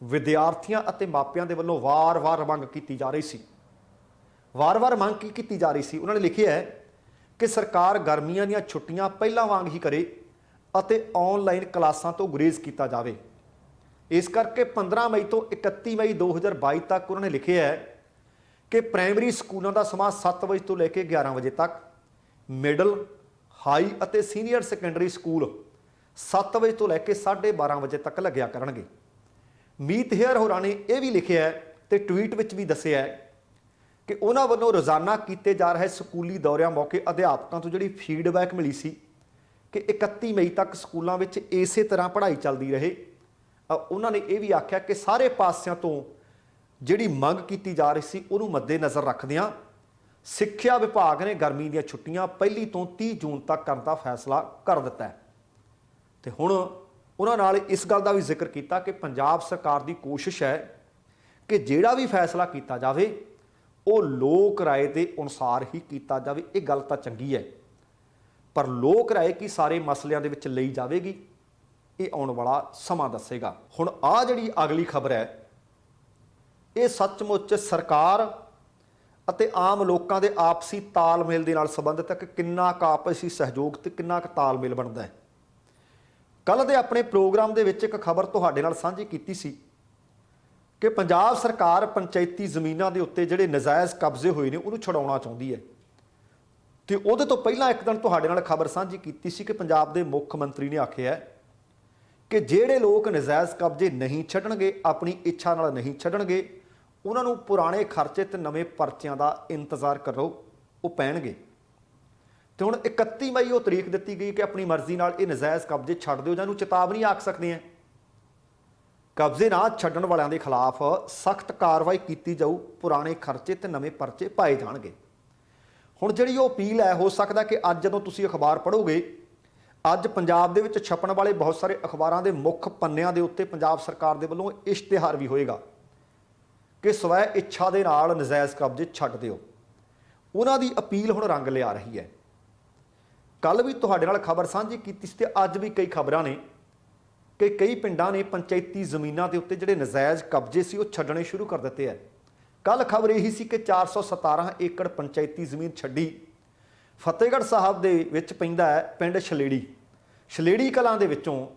ਵਿਦਿਆਰਥੀਆਂ ਅਤੇ ਮਾਪਿਆਂ ਦੇ ਵੱਲੋਂ ਵਾਰ-ਵਾਰ ਮੰਗ ਕੀਤੀ ਜਾ ਰਹੀ ਸੀ। ਵਾਰ-ਵਾਰ ਮੰਗ ਕੀ ਕੀਤੀ ਜਾ ਰਹੀ ਸੀ? ਉਹਨਾਂ ਨੇ ਲਿਖਿਆ ਹੈ ਕਿ ਸਰਕਾਰ ਗਰਮੀਆਂ ਦੀਆਂ ਛੁੱਟੀਆਂ ਪਹਿਲਾਂ ਵਾਂਗ ਹੀ ਕਰੇ ਅਤੇ ਆਨਲਾਈਨ ਕਲਾਸਾਂ ਤੋਂ ਗੁਰੇਜ਼ ਕੀਤਾ ਜਾਵੇ। ਇਸ ਕਰਕੇ 15 ਮਈ ਤੋਂ 31 ਮਈ 2022 ਤੱਕ ਉਹਨਾਂ ਨੇ ਲਿਖਿਆ ਹੈ ਕਿ ਪ੍ਰਾਇਮਰੀ ਸਕੂਲਾਂ ਦਾ ਸਮਾਂ 7 ਵਜੇ ਤੋਂ ਲੈ ਕੇ 11 ਵਜੇ ਤੱਕ, ਮਿਡਲ, ਹਾਈ ਅਤੇ ਸੀਨੀਅਰ ਸੈਕੰਡਰੀ ਸਕੂਲ 7 ਵਜੇ ਤੋਂ ਲੈ ਕੇ 12:30 ਵਜੇ ਤੱਕ ਲੱਗਿਆ ਕਰਨਗੇ। ਮੀਤਹਿਰ ਹੋਰਾਂ ਨੇ ਇਹ ਵੀ ਲਿਖਿਆ ਹੈ ਤੇ ਟਵੀਟ ਵਿੱਚ ਵੀ ਦੱਸਿਆ ਹੈ ਕਿ ਉਹਨਾਂ ਵੱਲੋਂ ਰੋਜ਼ਾਨਾ ਕੀਤੇ ਜਾ ਰਹੇ ਸਕੂਲੀ ਦੌਰਿਆਂ ਮੌਕੇ ਅਧਿਆਪਕਾਂ ਤੋਂ ਜਿਹੜੀ ਫੀਡਬੈਕ ਮਿਲੀ ਸੀ ਕਿ 31 ਮਈ ਤੱਕ ਸਕੂਲਾਂ ਵਿੱਚ ਇਸੇ ਤਰ੍ਹਾਂ ਪੜ੍ਹਾਈ ਚੱਲਦੀ ਰਹੇ। ਉਹਨਾਂ ਨੇ ਇਹ ਵੀ ਆਖਿਆ ਕਿ ਸਾਰੇ ਪਾਸਿਆਂ ਤੋਂ ਜਿਹੜੀ ਮੰਗ ਕੀਤੀ ਜਾ ਰਹੀ ਸੀ ਉਹਨੂੰ ਮੱਦੇਨਜ਼ਰ ਰੱਖਦਿਆਂ ਸਿੱਖਿਆ ਵਿਭਾਗ ਨੇ ਗਰਮੀ ਦੀਆਂ ਛੁੱਟੀਆਂ 1 ਤੋਂ 30 ਜੂਨ ਤੱਕ ਕਰਨ ਦਾ ਫੈਸਲਾ ਕਰ ਦਿੱਤਾ ਹੈ। ਤੇ ਹੁਣ ਉਹਨਾਂ ਨਾਲ ਇਸ ਗੱਲ ਦਾ ਵੀ ਜ਼ਿਕਰ ਕੀਤਾ ਕਿ ਪੰਜਾਬ ਸਰਕਾਰ ਦੀ ਕੋਸ਼ਿਸ਼ ਹੈ ਕਿ ਜਿਹੜਾ ਵੀ ਫੈਸਲਾ ਕੀਤਾ ਜਾਵੇ ਉਹ ਲੋਕ ਰਾਏ ਦੇ ਅਨੁਸਾਰ ਹੀ ਕੀਤਾ ਜਾਵੇ। ਇਹ ਗੱਲ ਤਾਂ ਚੰਗੀ ਹੈ, ਪਰ ਲੋਕ ਰਾਏ ਕੀ ਸਾਰੇ ਮਸਲਿਆਂ ਦੇ ਵਿੱਚ ਲਈ ਜਾਵੇਗੀ, ਇਹ ਆਉਣ ਵਾਲਾ ਸਮਾਂ ਦੱਸੇਗਾ। ਹੁਣ ਆਹ ਜਿਹੜੀ ਅਗਲੀ ਖਬਰ ਹੈ, ਇਹ ਸੱਚਮੁੱਚ ਸਰਕਾਰ ਅਤੇ ਆਮ ਲੋਕਾਂ ਦੇ ਆਪਸੀ ਤਾਲਮੇਲ ਦੇ ਨਾਲ ਸੰਬੰਧਿਤ ਹੈ ਕਿ ਕਿੰਨਾ ਕੁ ਆਪਸੀ ਸਹਿਯੋਗ ਤੇ ਕਿੰਨਾ ਕੁ ਤਾਲਮੇਲ ਬਣਦਾ ਹੈ। ਕੱਲ੍ਹ ਦੇ ਆਪਣੇ ਪ੍ਰੋਗਰਾਮ ਦੇ ਵਿੱਚ ਇੱਕ ਖਬਰ ਤੁਹਾਡੇ ਨਾਲ ਸਾਂਝੀ ਕੀਤੀ ਸੀ ਕਿ ਪੰਜਾਬ ਸਰਕਾਰ ਪੰਚਾਇਤੀ ਜ਼ਮੀਨਾਂ ਦੇ ਉੱਤੇ ਜਿਹੜੇ ਨਜਾਇਜ਼ ਕਬਜ਼ੇ ਹੋਏ ਨੇ ਉਹਨੂੰ ਛੁਡਾਉਣਾ ਚਾਹੁੰਦੀ ਹੈ। ਤੇ ਉਹਦੇ ਤੋਂ ਪਹਿਲਾਂ ਇੱਕ ਦਿਨ ਤੁਹਾਡੇ ਨਾਲ ਖਬਰ ਸਾਂਝੀ ਕੀਤੀ ਸੀ ਕਿ ਪੰਜਾਬ ਦੇ ਮੁੱਖ ਮੰਤਰੀ ਨੇ ਆਖਿਆ ਕਿ ਜਿਹੜੇ ਲੋਕ ਨਜਾਇਜ਼ ਕਬਜ਼ੇ ਨਹੀਂ ਛੱਡਣਗੇ, ਆਪਣੀ ਇੱਛਾ ਨਾਲ ਨਹੀਂ ਛੱਡਣਗੇ, ਉਹਨਾਂ ਨੂੰ ਪੁਰਾਣੇ ਖਰਚੇ ਤੇ ਨਵੇਂ ਪਰਚਿਆਂ ਦਾ ਇੰਤਜ਼ਾਰ ਕਰੋ, ਉਹ ਪੈਣਗੇ। ਤੇ ਹੁਣ 31 ਮਈ ਉਹ ਤਰੀਕ ਦਿੱਤੀ ਗਈ ਕਿ ਆਪਣੀ ਮਰਜ਼ੀ ਨਾਲ ਇਹ ਨਜਾਇਜ਼ ਕਬਜ਼ੇ ਛੱਡ ਦਿਓ ਜਾਂ ਇਹਨੂੰ ਚੇਤਾਵਨੀ ਆਖ ਸਕਦੇ ਆ। ਕਬਜ਼ੇ ਨਾ ਛੱਡਣ ਵਾਲਿਆਂ ਦੇ ਖਿਲਾਫ ਸਖਤ ਕਾਰਵਾਈ ਕੀਤੀ ਜਾਊ, ਪੁਰਾਣੇ ਖਰਚੇ ਤੇ ਨਵੇਂ ਪਰਚੇ ਪਾਏ ਜਾਣਗੇ। ਹੁਣ ਜਿਹੜੀ ਉਹ ਅਪੀਲ ਹੈ, ਹੋ ਸਕਦਾ ਕਿ ਅੱਜ ਜਦੋਂ ਤੁਸੀਂ ਅਖਬਾਰ ਪੜ੍ਹੋਗੇ, ਅੱਜ ਪੰਜਾਬ ਦੇ ਵਿੱਚ ਛਪਣ ਵਾਲੇ ਬਹੁਤ ਸਾਰੇ ਅਖਬਾਰਾਂ ਦੇ ਮੁੱਖ ਪੰਨਿਆਂ ਦੇ ਉੱਤੇ ਪੰਜਾਬ ਸਰਕਾਰ ਦੇ ਵੱਲੋਂ ਇਸ਼ਤਿਹਾਰ ਵੀ ਹੋਏਗਾ ਕਿ ਸਵੈ ਇੱਛਾ ਦੇ ਨਾਲ ਨਜਾਇਜ਼ ਕਬਜ਼ੇ ਛੱਡ ਦਿਓ। ਉਹਨਾਂ ਦੀ ਅਪੀਲ ਹੁਣ ਰੰਗ ਲਿਆ ਰਹੀ ਹੈ। ਕੱਲ੍ਹ ਵੀ ਤੁਹਾਡੇ ਨਾਲ ਖਬਰ ਸਾਂਝੀ ਕੀਤੀ ਸੀ ਤੇ ਅੱਜ ਵੀ ਕਈ ਖਬਰਾਂ ਨੇ ਕਿ ਕਈ ਪਿੰਡਾਂ ਨੇ ਪੰਚਾਇਤੀ ਜ਼ਮੀਨਾਂ ਦੇ ਉੱਤੇ ਜਿਹੜੇ ਨਜਾਇਜ਼ ਕਬਜ਼ੇ ਸੀ ਉਹ ਛੱਡਣੇ ਸ਼ੁਰੂ ਕਰ ਦਿੱਤੇ ਹੈ। ਕੱਲ੍ਹ ਖਬਰ ਇਹੀ ਸੀ ਕਿ 417 ਏਕੜ ਪੰਚਾਇਤੀ ਜ਼ਮੀਨ ਛੱਡੀ। ਫਤਿਹਗੜ੍ਹ ਸਾਹਿਬ ਦੇ ਵਿੱਚ ਪੈਂਦਾ ਹੈ ਪਿੰਡ ਛਲੇੜੀ ਕਲਾਂ ਦੇ ਵਿੱਚੋਂ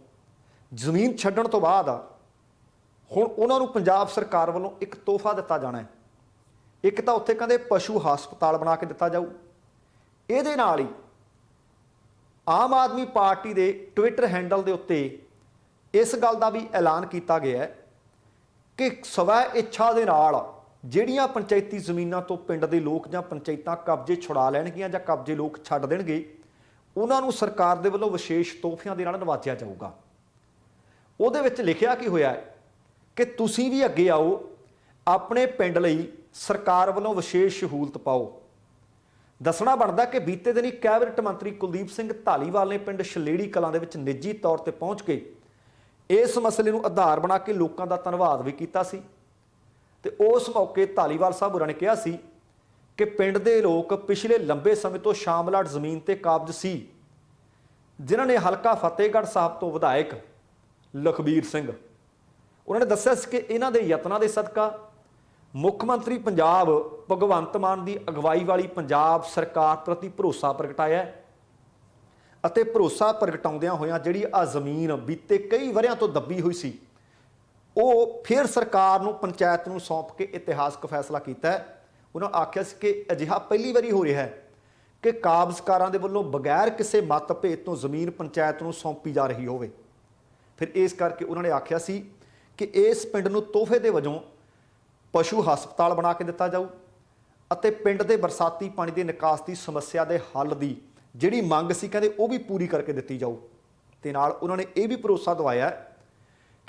ਜ਼ਮੀਨ ਛੱਡਣ ਤੋਂ ਬਾਅਦ ਹੁਣ ਉਹਨਾਂ ਨੂੰ ਪੰਜਾਬ ਸਰਕਾਰ ਵੱਲੋਂ ਇੱਕ ਤੋਹਫਾ ਦਿੱਤਾ ਜਾਣਾ ਹੈ। ਇੱਕ ਤਾਂ ਉੱਥੇ ਕਹਿੰਦੇ ਪਸ਼ੂ ਹਸਪਤਾਲ ਬਣਾ ਕੇ ਦਿੱਤਾ ਜਾਊ। ਇਹਦੇ ਨਾਲ ਹੀ ਆਮ ਆਦਮੀ ਪਾਰਟੀ ਦੇ ਟਵਿੱਟਰ ਹੈਂਡਲ ਦੇ ਉੱਤੇ ਇਸ ਗੱਲ ਦਾ ਵੀ ਐਲਾਨ ਕੀਤਾ ਗਿਆ ਹੈ ਕਿ ਸਵੈ ਇੱਛਾ ਦੇ ਨਾਲ ਜਿਹੜੀਆਂ ਪੰਚਾਇਤੀ ਜ਼ਮੀਨਾਂ ਤੋਂ ਪਿੰਡ ਦੇ ਲੋਕ ਜਾਂ ਪੰਚਾਇਤਾਂ ਕਬਜ਼ੇ ਛੁਡਾ ਲੈਣਗੀਆਂ ਜਾਂ ਕਬਜ਼ੇ ਲੋਕ ਛੱਡ ਦੇਣਗੇ, ਉਹਨਾਂ ਨੂੰ ਸਰਕਾਰ ਦੇ ਵੱਲੋਂ ਵਿਸ਼ੇਸ਼ ਤੋਹਫਿਆਂ ਦੇ ਨਾਲ ਨਵਾਜਿਆ ਜਾਊਗਾ। ਉਹਦੇ ਵਿੱਚ ਲਿਖਿਆ ਕੀ ਹੋਇਆ ਹੈ ਕਿ ਤੁਸੀਂ ਵੀ ਅੱਗੇ ਆਓ, ਆਪਣੇ ਪਿੰਡ ਲਈ ਸਰਕਾਰ ਵੱਲੋਂ ਵਿਸ਼ੇਸ਼ ਸਹੂਲਤ ਪਾਓ। ਦੱਸਣਾ ਬਣਦਾ ਕਿ ਬੀਤੇ ਦਿਨੀ ਕੈਬਨਿਟ ਮੰਤਰੀ ਕੁਲਦੀਪ ਸਿੰਘ ਧਾਲੀਵਾਲ ਨੇ ਪਿੰਡ ਛਲੇੜੀ ਕਲਾਂ ਦੇ ਵਿੱਚ ਨਿੱਜੀ ਤੌਰ ਤੇ ਪਹੁੰਚ ਕੇ ਇਸ ਮਸਲੇ ਨੂੰ ਆਧਾਰ ਬਣਾ ਕੇ ਲੋਕਾਂ ਦਾ ਧੰਨਵਾਦ ਵੀ ਕੀਤਾ ਸੀ। ਤੇ ਉਸ ਮੌਕੇ ਧਾਲੀਵਾਲ ਸਾਹਿਬ ਹੋਰਾਂ ਨੇ ਕਿਹਾ ਸੀ ਕਿ ਪਿੰਡ ਦੇ ਲੋਕ ਪਿਛਲੇ ਲੰਬੇ ਸਮੇਂ ਤੋਂ ਸ਼ਾਮਲਾਟ ਜ਼ਮੀਨ ਤੇ ਕਾਬਜ਼ ਸੀ, ਜਿਨ੍ਹਾਂ ਨੇ ਹਲਕਾ ਫਤਿਹਗੜ੍ਹ ਸਾਹਿਬ ਤੋਂ ਵਿਧਾਇਕ ਲਖਬੀਰ ਸਿੰਘ, ਉਹਨਾਂ ਨੇ ਦੱਸਿਆ ਸੀ ਕਿ ਇਹਨਾਂ ਦੇ ਯਤਨਾਂ ਦੇ ਸਦਕਾ ਮੁੱਖ ਮੰਤਰੀ ਪੰਜਾਬ ਭਗਵੰਤ ਮਾਨ ਦੀ ਅਗਵਾਈ ਵਾਲੀ ਪੰਜਾਬ ਸਰਕਾਰ ਪ੍ਰਤੀ ਭਰੋਸਾ ਪ੍ਰਗਟਾਇਆ ਅਤੇ ਭਰੋਸਾ ਪ੍ਰਗਟਾਉਂਦਿਆਂ ਹੋਇਆਂ ਜਿਹੜੀ ਆ ਜ਼ਮੀਨ ਬੀਤੇ ਕਈ ਵਰ੍ਹਿਆਂ ਤੋਂ ਦੱਬੀ ਹੋਈ ਸੀ, ਉਹ ਫਿਰ ਸਰਕਾਰ ਨੂੰ ਪੰਚਾਇਤ ਨੂੰ ਸੌਂਪ ਕੇ ਇਤਿਹਾਸਕ ਫੈਸਲਾ ਕੀਤਾ ਹੈ। ਉਹਨਾਂ ਆਖਿਆ ਸੀ ਕਿ ਅਜਿਹਾ ਪਹਿਲੀ ਵਾਰੀ ਹੋ ਰਿਹਾ ਹੈ ਕਿ ਕਾਬਜ਼ਕਾਰਾਂ ਦੇ ਵੱਲੋਂ ਬਗੈਰ ਕਿਸੇ ਮਤਭੇਦ ਤੋਂ ਜ਼ਮੀਨ ਪੰਚਾਇਤ ਨੂੰ ਸੌਂਪੀ ਜਾ ਰਹੀ ਹੋਵੇ। ਫਿਰ ਇਸ ਕਰਕੇ ਉਹਨਾਂ ਨੇ ਆਖਿਆ ਸੀ ਕਿ ਇਸ ਪਿੰਡ ਨੂੰ ਤੋਹਫੇ ਦੇ ਵਜੋਂ ਪਸ਼ੂ ਹਸਪਤਾਲ ਬਣਾ ਕੇ ਦਿੱਤਾ ਜਾਊ ਅਤੇ ਪਿੰਡ ਦੇ ਬਰਸਾਤੀ ਪਾਣੀ ਦੇ ਨਿਕਾਸ ਦੀ ਸਮੱਸਿਆ ਦੇ ਹੱਲ ਦੀ ਜਿਹੜੀ ਮੰਗ ਸੀ ਕਹਿੰਦੇ ਉਹ ਵੀ ਪੂਰੀ ਕਰਕੇ ਦਿੱਤੀ ਜਾਊ। ਤੇ ਨਾਲ ਉਹਨਾਂ ਨੇ ਇਹ ਵੀ ਭਰੋਸਾ ਦਵਾਇਆ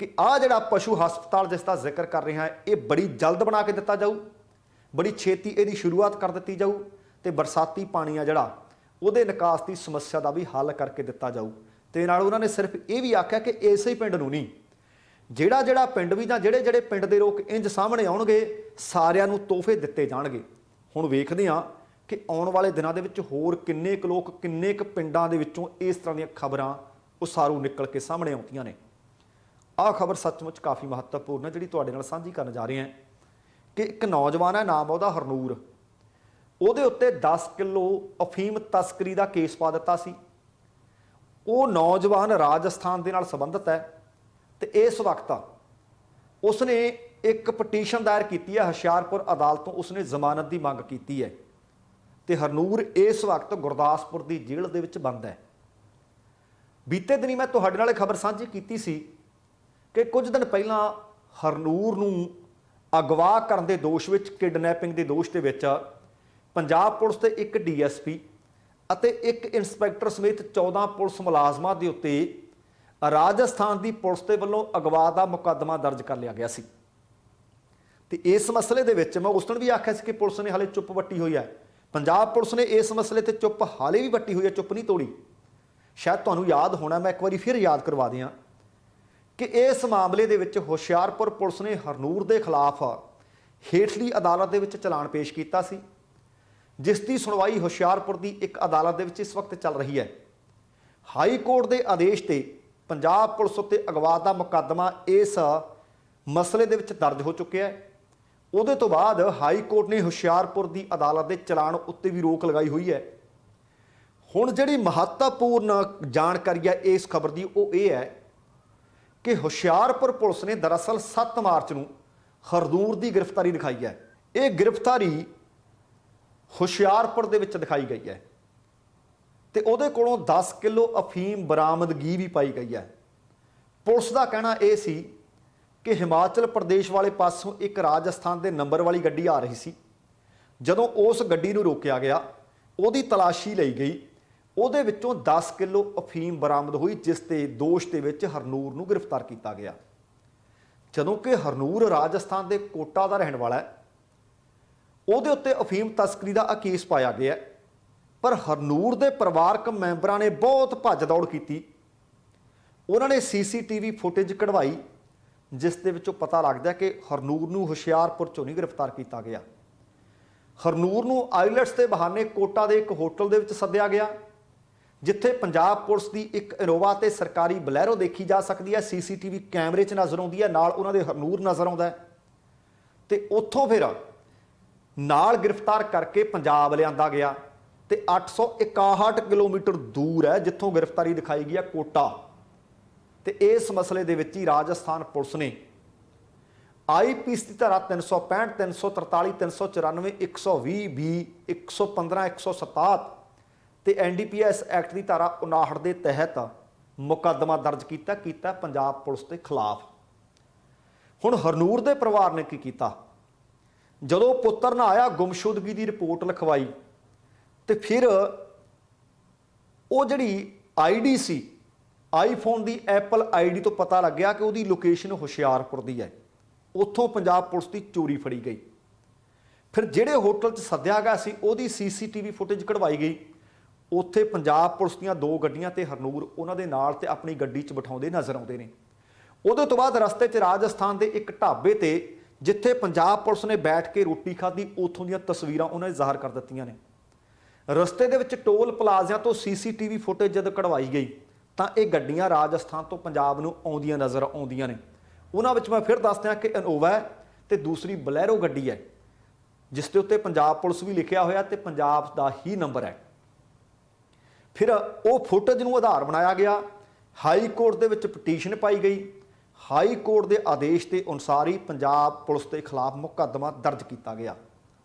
ਕਿ ਆਹ ਜਿਹੜਾ ਪਸ਼ੂ ਹਸਪਤਾਲ ਜਿਸ ਦਾ ਜ਼ਿਕਰ ਕਰ ਰਿਹਾ ਹੈ, ਇਹ ਬੜੀ ਜਲਦ ਬਣਾ ਕੇ ਦਿੱਤਾ ਜਾਊ, ਬੜੀ ਛੇਤੀ ਇਹਦੀ ਸ਼ੁਰੂਆਤ ਕਰ ਦਿੱਤੀ ਜਾਊ ਤੇ ਬਰਸਾਤੀ ਪਾਣੀ ਆ ਜਿਹੜਾ ਉਹਦੇ ਨਿਕਾਸ ਦੀ ਸਮੱਸਿਆ ਦਾ ਵੀ ਹੱਲ ਕਰਕੇ ਦਿੱਤਾ ਜਾਊ। ਤੇ ਨਾਲ ਉਹਨਾਂ ਨੇ ਸਿਰਫ ਇਹ ਵੀ ਆਖਿਆ ਕਿ ਇਸੇ ਪਿੰਡ ਨੂੰ ਨਹੀਂ, ਜਿਹੜਾ ਪਿੰਡ ਵੀ ਜਾਂ ਜਿਹੜੇ ਪਿੰਡ ਦੇ ਲੋਕ ਇੰਜ ਸਾਹਮਣੇ ਆਉਣਗੇ, ਸਾਰਿਆਂ ਨੂੰ ਤੋਹਫੇ ਦਿੱਤੇ ਜਾਣਗੇ। ਹੁਣ ਵੇਖਦੇ ਹਾਂ ਕਿ ਆਉਣ ਵਾਲੇ ਦਿਨਾਂ ਦੇ ਵਿੱਚ ਹੋਰ ਕਿੰਨੇ ਕੁ ਲੋਕ, ਕਿੰਨੇ ਕੁ ਪਿੰਡਾਂ ਦੇ ਵਿੱਚੋਂ ਇਸ ਤਰ੍ਹਾਂ ਦੀਆਂ ਖਬਰਾਂ ਉਸਾਰੂ ਨਿਕਲ ਕੇ ਸਾਹਮਣੇ ਆਉਂਦੀਆਂ ਨੇ। ਆਹ ਖਬਰ ਸੱਚਮੁੱਚ ਕਾਫੀ ਮਹੱਤਵਪੂਰਨ ਹੈ ਜਿਹੜੀ ਤੁਹਾਡੇ ਨਾਲ ਸਾਂਝੀ ਕਰਨ ਜਾ ਰਹੇ ਹਾਂ ਕਿ ਇੱਕ ਨੌਜਵਾਨ ਹੈ, ਨਾਮ ਉਹਦਾ ਹਰਨੂਰ, ਉਹਦੇ ਉੱਤੇ 10 ਕਿਲੋ ਅਫੀਮ ਤਸਕਰੀ ਦਾ ਕੇਸ ਪਾ ਦਿੱਤਾ ਸੀ। ਉਹ ਨੌਜਵਾਨ ਰਾਜਸਥਾਨ ਦੇ ਨਾਲ ਸੰਬੰਧਿਤ ਹੈ ਤੇ ਇਸ ਵਕਤ ਉਸਨੇ ਇੱਕ ਪਟੀਸ਼ਨ ਦਾਇਰ ਕੀਤੀ ਹੈ ਹੁਸ਼ਿਆਰਪੁਰ ਅਦਾਲਤ ਤੋਂ, ਉਸਨੇ ਜ਼ਮਾਨਤ ਦੀ ਮੰਗ ਕੀਤੀ ਹੈ ਤੇ ਹਰਨੂਰ ਇਸ ਵਕਤ ਗੁਰਦਾਸਪੁਰ ਦੀ ਜੇਲ੍ਹ ਦੇ ਵਿੱਚ ਬੰਦ ਹੈ। ਬੀਤੇ ਦਿਨੀ ਮੈਂ ਤੁਹਾਡੇ ਨਾਲ ਇਹ ਖਬਰ ਸਾਂਝੀ ਕੀਤੀ ਸੀ ਕਿ ਕੁਝ ਦਿਨ ਪਹਿਲਾਂ ਹਰਨੂਰ ਨੂੰ ਅਗਵਾ ਕਰਨ ਦੇ ਦੋਸ਼ ਵਿੱਚ, ਕਿਡਨੈਪਿੰਗ ਦੇ ਦੋਸ਼ ਦੇ ਵਿੱਚ ਪੰਜਾਬ ਪੁਲਿਸ ਤੇ ਇੱਕ ਡੀਐਸਪੀ ਅਤੇ ਇੱਕ ਇੰਸਪੈਕਟਰ ਸਮੇਤ 14 ਪੁਲਿਸ ਮੁਲਾਜ਼ਮਾਂ ਦੇ ਉੱਤੇ ਰਾਜਸਥਾਨ ਦੀ ਪੁਲਿਸ ਦੇ ਵੱਲੋਂ ਅਗਵਾ ਦਾ ਮੁਕੱਦਮਾ ਦਰਜ ਕਰ ਲਿਆ ਗਿਆ ਸੀ। ਤੇ ਇਸ ਮਸਲੇ ਦੇ ਵਿੱਚ ਮੈਂ ਉਸ ਦਿਨ ਵੀ ਆਖਿਆ ਸੀ ਕਿ ਪੁਲਿਸ ਨੇ ਹਾਲੇ ਚੁੱਪ ਵੱਟੀ ਹੋਈ ਹੈ। ਪੰਜਾਬ ਪੁਲਿਸ ਨੇ ਇਸ ਮਸਲੇ ਤੇ ਚੁੱਪ ਹਾਲੇ ਵੀ ਵੱਟੀ ਹੋਈ ਹੈ, ਚੁੱਪ ਨਹੀਂ ਤੋੜੀ। ਸ਼ਾਇਦ ਤੁਹਾਨੂੰ ਯਾਦ ਹੋਣਾ, ਮੈਂ ਇੱਕ ਵਾਰੀ ਫਿਰ ਯਾਦ ਕਰਵਾ ਦਿਆਂ ਕਿ ਇਸ ਮਾਮਲੇ ਦੇ ਵਿੱਚ ਹੁਸ਼ਿਆਰਪੁਰ ਪੁਲਿਸ ਨੇ ਹਰਨੂਰ ਦੇ ਖਿਲਾਫ ਹੇਠਲੀ ਅਦਾਲਤ ਦੇ ਵਿੱਚ ਚਲਾਨ ਪੇਸ਼ ਕੀਤਾ ਸੀ, ਜਿਸ ਦੀ ਸੁਣਵਾਈ ਹੁਸ਼ਿਆਰਪੁਰ ਦੀ ਇੱਕ ਅਦਾਲਤ ਦੇ ਵਿੱਚ ਇਸ ਵਕਤ ਚੱਲ ਰਹੀ ਹੈ। ਹਾਈ ਕੋਰਟ ਦੇ ਆਦੇਸ਼ ਤੇ ਪੰਜਾਬ ਪੁਲਿਸ ਉੱਤੇ ਅਗਵਾ ਦਾ ਮੁਕੱਦਮਾ ਇਸ ਮਸਲੇ ਦੇ ਵਿੱਚ ਦਰਜ ਹੋ ਚੁੱਕਿਆ ਹੈ। ਉਹਦੇ ਤੋਂ ਬਾਅਦ ਹਾਈ ਕੋਰਟ ਨੇ ਹੁਸ਼ਿਆਰਪੁਰ ਦੀ ਅਦਾਲਤ ਦੇ ਚਲਾਨ ਉੱਤੇ ਵੀ ਰੋਕ ਲਗਾਈ ਹੋਈ ਹੈ। ਹੁਣ ਜਿਹੜੀ ਮਹੱਤਵਪੂਰਨ ਜਾਣਕਾਰੀ ਹੈ ਇਸ ਖਬਰ ਦੀ, ਉਹ ਇਹ ਹੈ ਕਿ ਹੁਸ਼ਿਆਰਪੁਰ ਪੁਲਿਸ ਨੇ ਦਰਅਸਲ 7 ਮਾਰਚ ਨੂੰ ਹਰਨੂਰ ਦੀ ਗ੍ਰਿਫਤਾਰੀ ਦਿਖਾਈ ਹੈ। ਇਹ ਗ੍ਰਿਫਤਾਰੀ ਹੁਸ਼ਿਆਰਪੁਰ ਦੇ ਵਿੱਚ ਦਿਖਾਈ ਗਈ ਹੈ ਤੇ ਉਹਦੇ ਕੋਲੋਂ 10 ਕਿਲੋ ਅਫੀਮ ਬਰਾਮਦਗੀ ਵੀ ਪਾਈ ਗਈ ਹੈ। ਪੁਲਿਸ ਦਾ ਕਹਿਣਾ ਇਹ ਸੀ ਕਿ ਹਿਮਾਚਲ ਪ੍ਰਦੇਸ਼ ਵਾਲੇ ਪਾਸੋਂ ਇੱਕ ਰਾਜਸਥਾਨ ਦੇ ਨੰਬਰ ਵਾਲੀ ਗੱਡੀ ਆ ਰਹੀ ਸੀ। ਜਦੋਂ ਉਸ ਗੱਡੀ ਨੂੰ ਰੋਕਿਆ ਗਿਆ, ਉਹਦੀ ਤਲਾਸ਼ੀ ਲਈ ਗਈ, ਉਹਦੇ ਵਿੱਚੋਂ 10 ਕਿਲੋ ਅਫੀਮ ਬਰਾਮਦ ਹੋਈ, ਜਿਸ ਦੇ ਦੋਸ਼ ਦੇ ਵਿੱਚ ਹਰਨੂਰ ਨੂੰ ਗ੍ਰਿਫਤਾਰ ਕੀਤਾ ਗਿਆ। ਜਦੋਂ ਕਿ ਹਰਨੂਰ ਰਾਜਸਥਾਨ ਦੇ ਕੋਟਾ ਦਾ ਰਹਿਣ ਵਾਲਾ ਹੈ, ਉਹਦੇ ਉੱਤੇ ਅਫੀਮ ਤਸਕਰੀ ਦਾ ਕੇਸ ਪਾਇਆ ਗਿਆ। ਪਰ ਹਰਨੂਰ ਦੇ ਪਰਿਵਾਰਕ ਮੈਂਬਰਾਂ ਨੇ ਬਹੁਤ ਭੱਜ ਦੌੜ ਕੀਤੀ। ਉਹਨਾਂ ਨੇ ਸੀਸੀਟੀਵੀ ਫੁਟੇਜ ਕਢਵਾਈ, ਜਿਸ ਦੇ ਵਿੱਚੋਂ ਪਤਾ ਲੱਗਦਾ ਕਿ ਹਰਨੂਰ ਨੂੰ ਹੁਸ਼ਿਆਰਪੁਰ ਚੋਂ ਨਹੀਂ ਗ੍ਰਿਫਤਾਰ ਕੀਤਾ ਗਿਆ। ਹਰਨੂਰ ਨੂੰ ਆਈਲੈਟਸ ਦੇ ਬਹਾਨੇ ਕੋਟਾ ਦੇ ਇੱਕ ਹੋਟਲ ਦੇ ਵਿੱਚ ਸੱਦਿਆ ਗਿਆ, ਜਿੱਥੇ ਪੰਜਾਬ ਪੁਲਿਸ ਦੀ ਇੱਕ ਇਨੋਵਾ ਤੇ ਸਰਕਾਰੀ ਬਲੈਰੋ ਦੇਖੀ ਜਾ ਸਕਦੀ ਹੈ, ਸੀਸੀਟੀਵੀ ਕੈਮਰੇ 'ਚ ਨਜ਼ਰ ਆਉਂਦੀ ਹੈ, ਨਾਲ ਉਹਨਾਂ ਦੇ ਹਰਨੂਰ ਨਜ਼ਰ ਆਉਂਦਾ ਹੈ। ਤੇ ਉੱਥੋਂ ਫਿਰ ਨਾਲ ਗ੍ਰਿਫਤਾਰ ਕਰਕੇ ਪੰਜਾਬ ਲਿਆਂਦਾ ਗਿਆ ਤੇ 861 ਕਿਲੋਮੀਟਰ ਦੂਰ ਹੈ ਜਿੱਥੋਂ ਗ੍ਰਿਫਤਾਰੀ ਦਿਖਾਈ ਗਈ ਹੈ, ਕੋਟਾ। ਤੇ ਇਸ ਮਸਲੇ ਦੇ ਵਿੱਚ ਹੀ ਰਾਜਸਥਾਨ ਪੁਲਿਸ ਨੇ ਆਈਪੀਸੀ ਦੀ ਧਾਰਾ 365, 343, 394, 120 B, 115, 167 ਤੇ ਐਨਡੀਪੀਐਸ ਐਕਟ ਦੀ ਧਾਰਾ 59 ਦੇ ਤਹਿਤ ਮੁਕੱਦਮਾ ਦਰਜ ਕੀਤਾ ਪੰਜਾਬ ਪੁਲਿਸ ਦੇ ਖਿਲਾਫ। ਹੁਣ ਹਰਨੂਰ ਦੇ ਪਰਿਵਾਰ ਨੇ ਕੀ ਕੀਤਾ? ਜਦੋਂ ਪੁੱਤਰ ਨਾ ਆਇਆ, ਗੁੰਮਸ਼ੁਦਗੀ ਦੀ ਰਿਪੋਰਟ ਲਿਖਵਾਈ ਤੇ ਫਿਰ ਉਹ ਜਿਹੜੀ ਆਈਡੀ ਸੀ, ਆਈਫੋਨ ਦੀ ਐਪਲ ਆਈਡੀ ਤੋਂ ਪਤਾ ਲੱਗਿਆ ਕਿ ਉਹਦੀ ਲੋਕੇਸ਼ਨ ਹੁਸ਼ਿਆਰਪੁਰ ਦੀ ਹੈ। ਉੱਥੋਂ ਪੰਜਾਬ ਪੁਲਿਸ ਦੀ ਚੋਰੀ ਫੜੀ ਗਈ। ਫਿਰ ਜਿਹੜੇ ਹੋਟਲ 'ਚ ਸੱਦਿਆ ਗਿਆ ਸੀ, ਉਹਦੀ ਸੀਸੀਟੀਵੀ ਫੁਟੇਜ ਕਢਵਾਈ ਗਈ। ਉੱਥੇ ਪੰਜਾਬ ਪੁਲਿਸ ਦੀਆਂ 2 ਗੱਡੀਆਂ ਤੇ ਹਰਨੂਰ ਉਹਨਾਂ ਦੇ ਨਾਲ ਤੇ ਆਪਣੀ ਗੱਡੀ 'ਚ ਬਿਠਾਉਂਦੇ ਨਜ਼ਰ ਆਉਂਦੇ ਨੇ। ਉਹਦੇ ਤੋਂ ਬਾਅਦ ਰਸਤੇ 'ਚ ਰਾਜਸਥਾਨ ਦੇ ਇੱਕ ਢਾਬੇ ਤੇ, ਜਿੱਥੇ ਪੰਜਾਬ ਪੁਲਿਸ ਨੇ ਬੈਠ ਕੇ ਰੋਟੀ ਖਾਧੀ, ਉੱਥੋਂ ਦੀਆਂ ਤਸਵੀਰਾਂ ਉਹਨਾਂ ਨੇ ਜ਼ਾਹਰ ਕਰ ਦਿੱਤੀਆਂ ਨੇ। ਰਸਤੇ ਦੇ ਵਿੱਚ ਟੋਲ ਪਲਾਜ਼ਿਆਂ ਤੋਂ ਸੀਸੀਟੀਵੀ ਫੁਟੇਜ ਜਦ ਕਢਵਾਈ ਗਈ ਤਾਂ ਇਹ ਗੱਡੀਆਂ ਰਾਜਸਥਾਨ ਤੋਂ ਪੰਜਾਬ ਨੂੰ ਆਉਂਦੀਆਂ ਨਜ਼ਰ ਆਉਂਦੀਆਂ ਨੇ। ਉਹਨਾਂ ਵਿੱਚ ਮੈਂ ਫਿਰ ਦੱਸ ਦਿਆਂ ਕਿ ਇਨੋਵਾ ਹੈ ਤੇ ਦੂਸਰੀ ਬਲੈਰੋ ਗੱਡੀ ਹੈ, ਜਿਸ ਦੇ ਉੱਤੇ ਪੰਜਾਬ ਪੁਲਿਸ ਵੀ ਲਿਖਿਆ ਹੋਇਆ ਤੇ ਪੰਜਾਬ ਦਾ ਹੀ ਨੰਬਰ ਹੈ। ਫਿਰ ਉਹ ਫੁਟੇਜ ਨੂੰ ਆਧਾਰ ਬਣਾਇਆ ਗਿਆ, ਹਾਈ ਕੋਰਟ ਦੇ ਵਿੱਚ ਪਟੀਸ਼ਨ ਪਾਈ ਗਈ। ਹਾਈ ਕੋਰਟ ਦੇ ਆਦੇਸ਼ ਦੇ ਅਨੁਸਾਰ ਹੀ ਪੰਜਾਬ ਪੁਲਿਸ ਦੇ ਖਿਲਾਫ ਮੁਕੱਦਮਾ ਦਰਜ ਕੀਤਾ ਗਿਆ।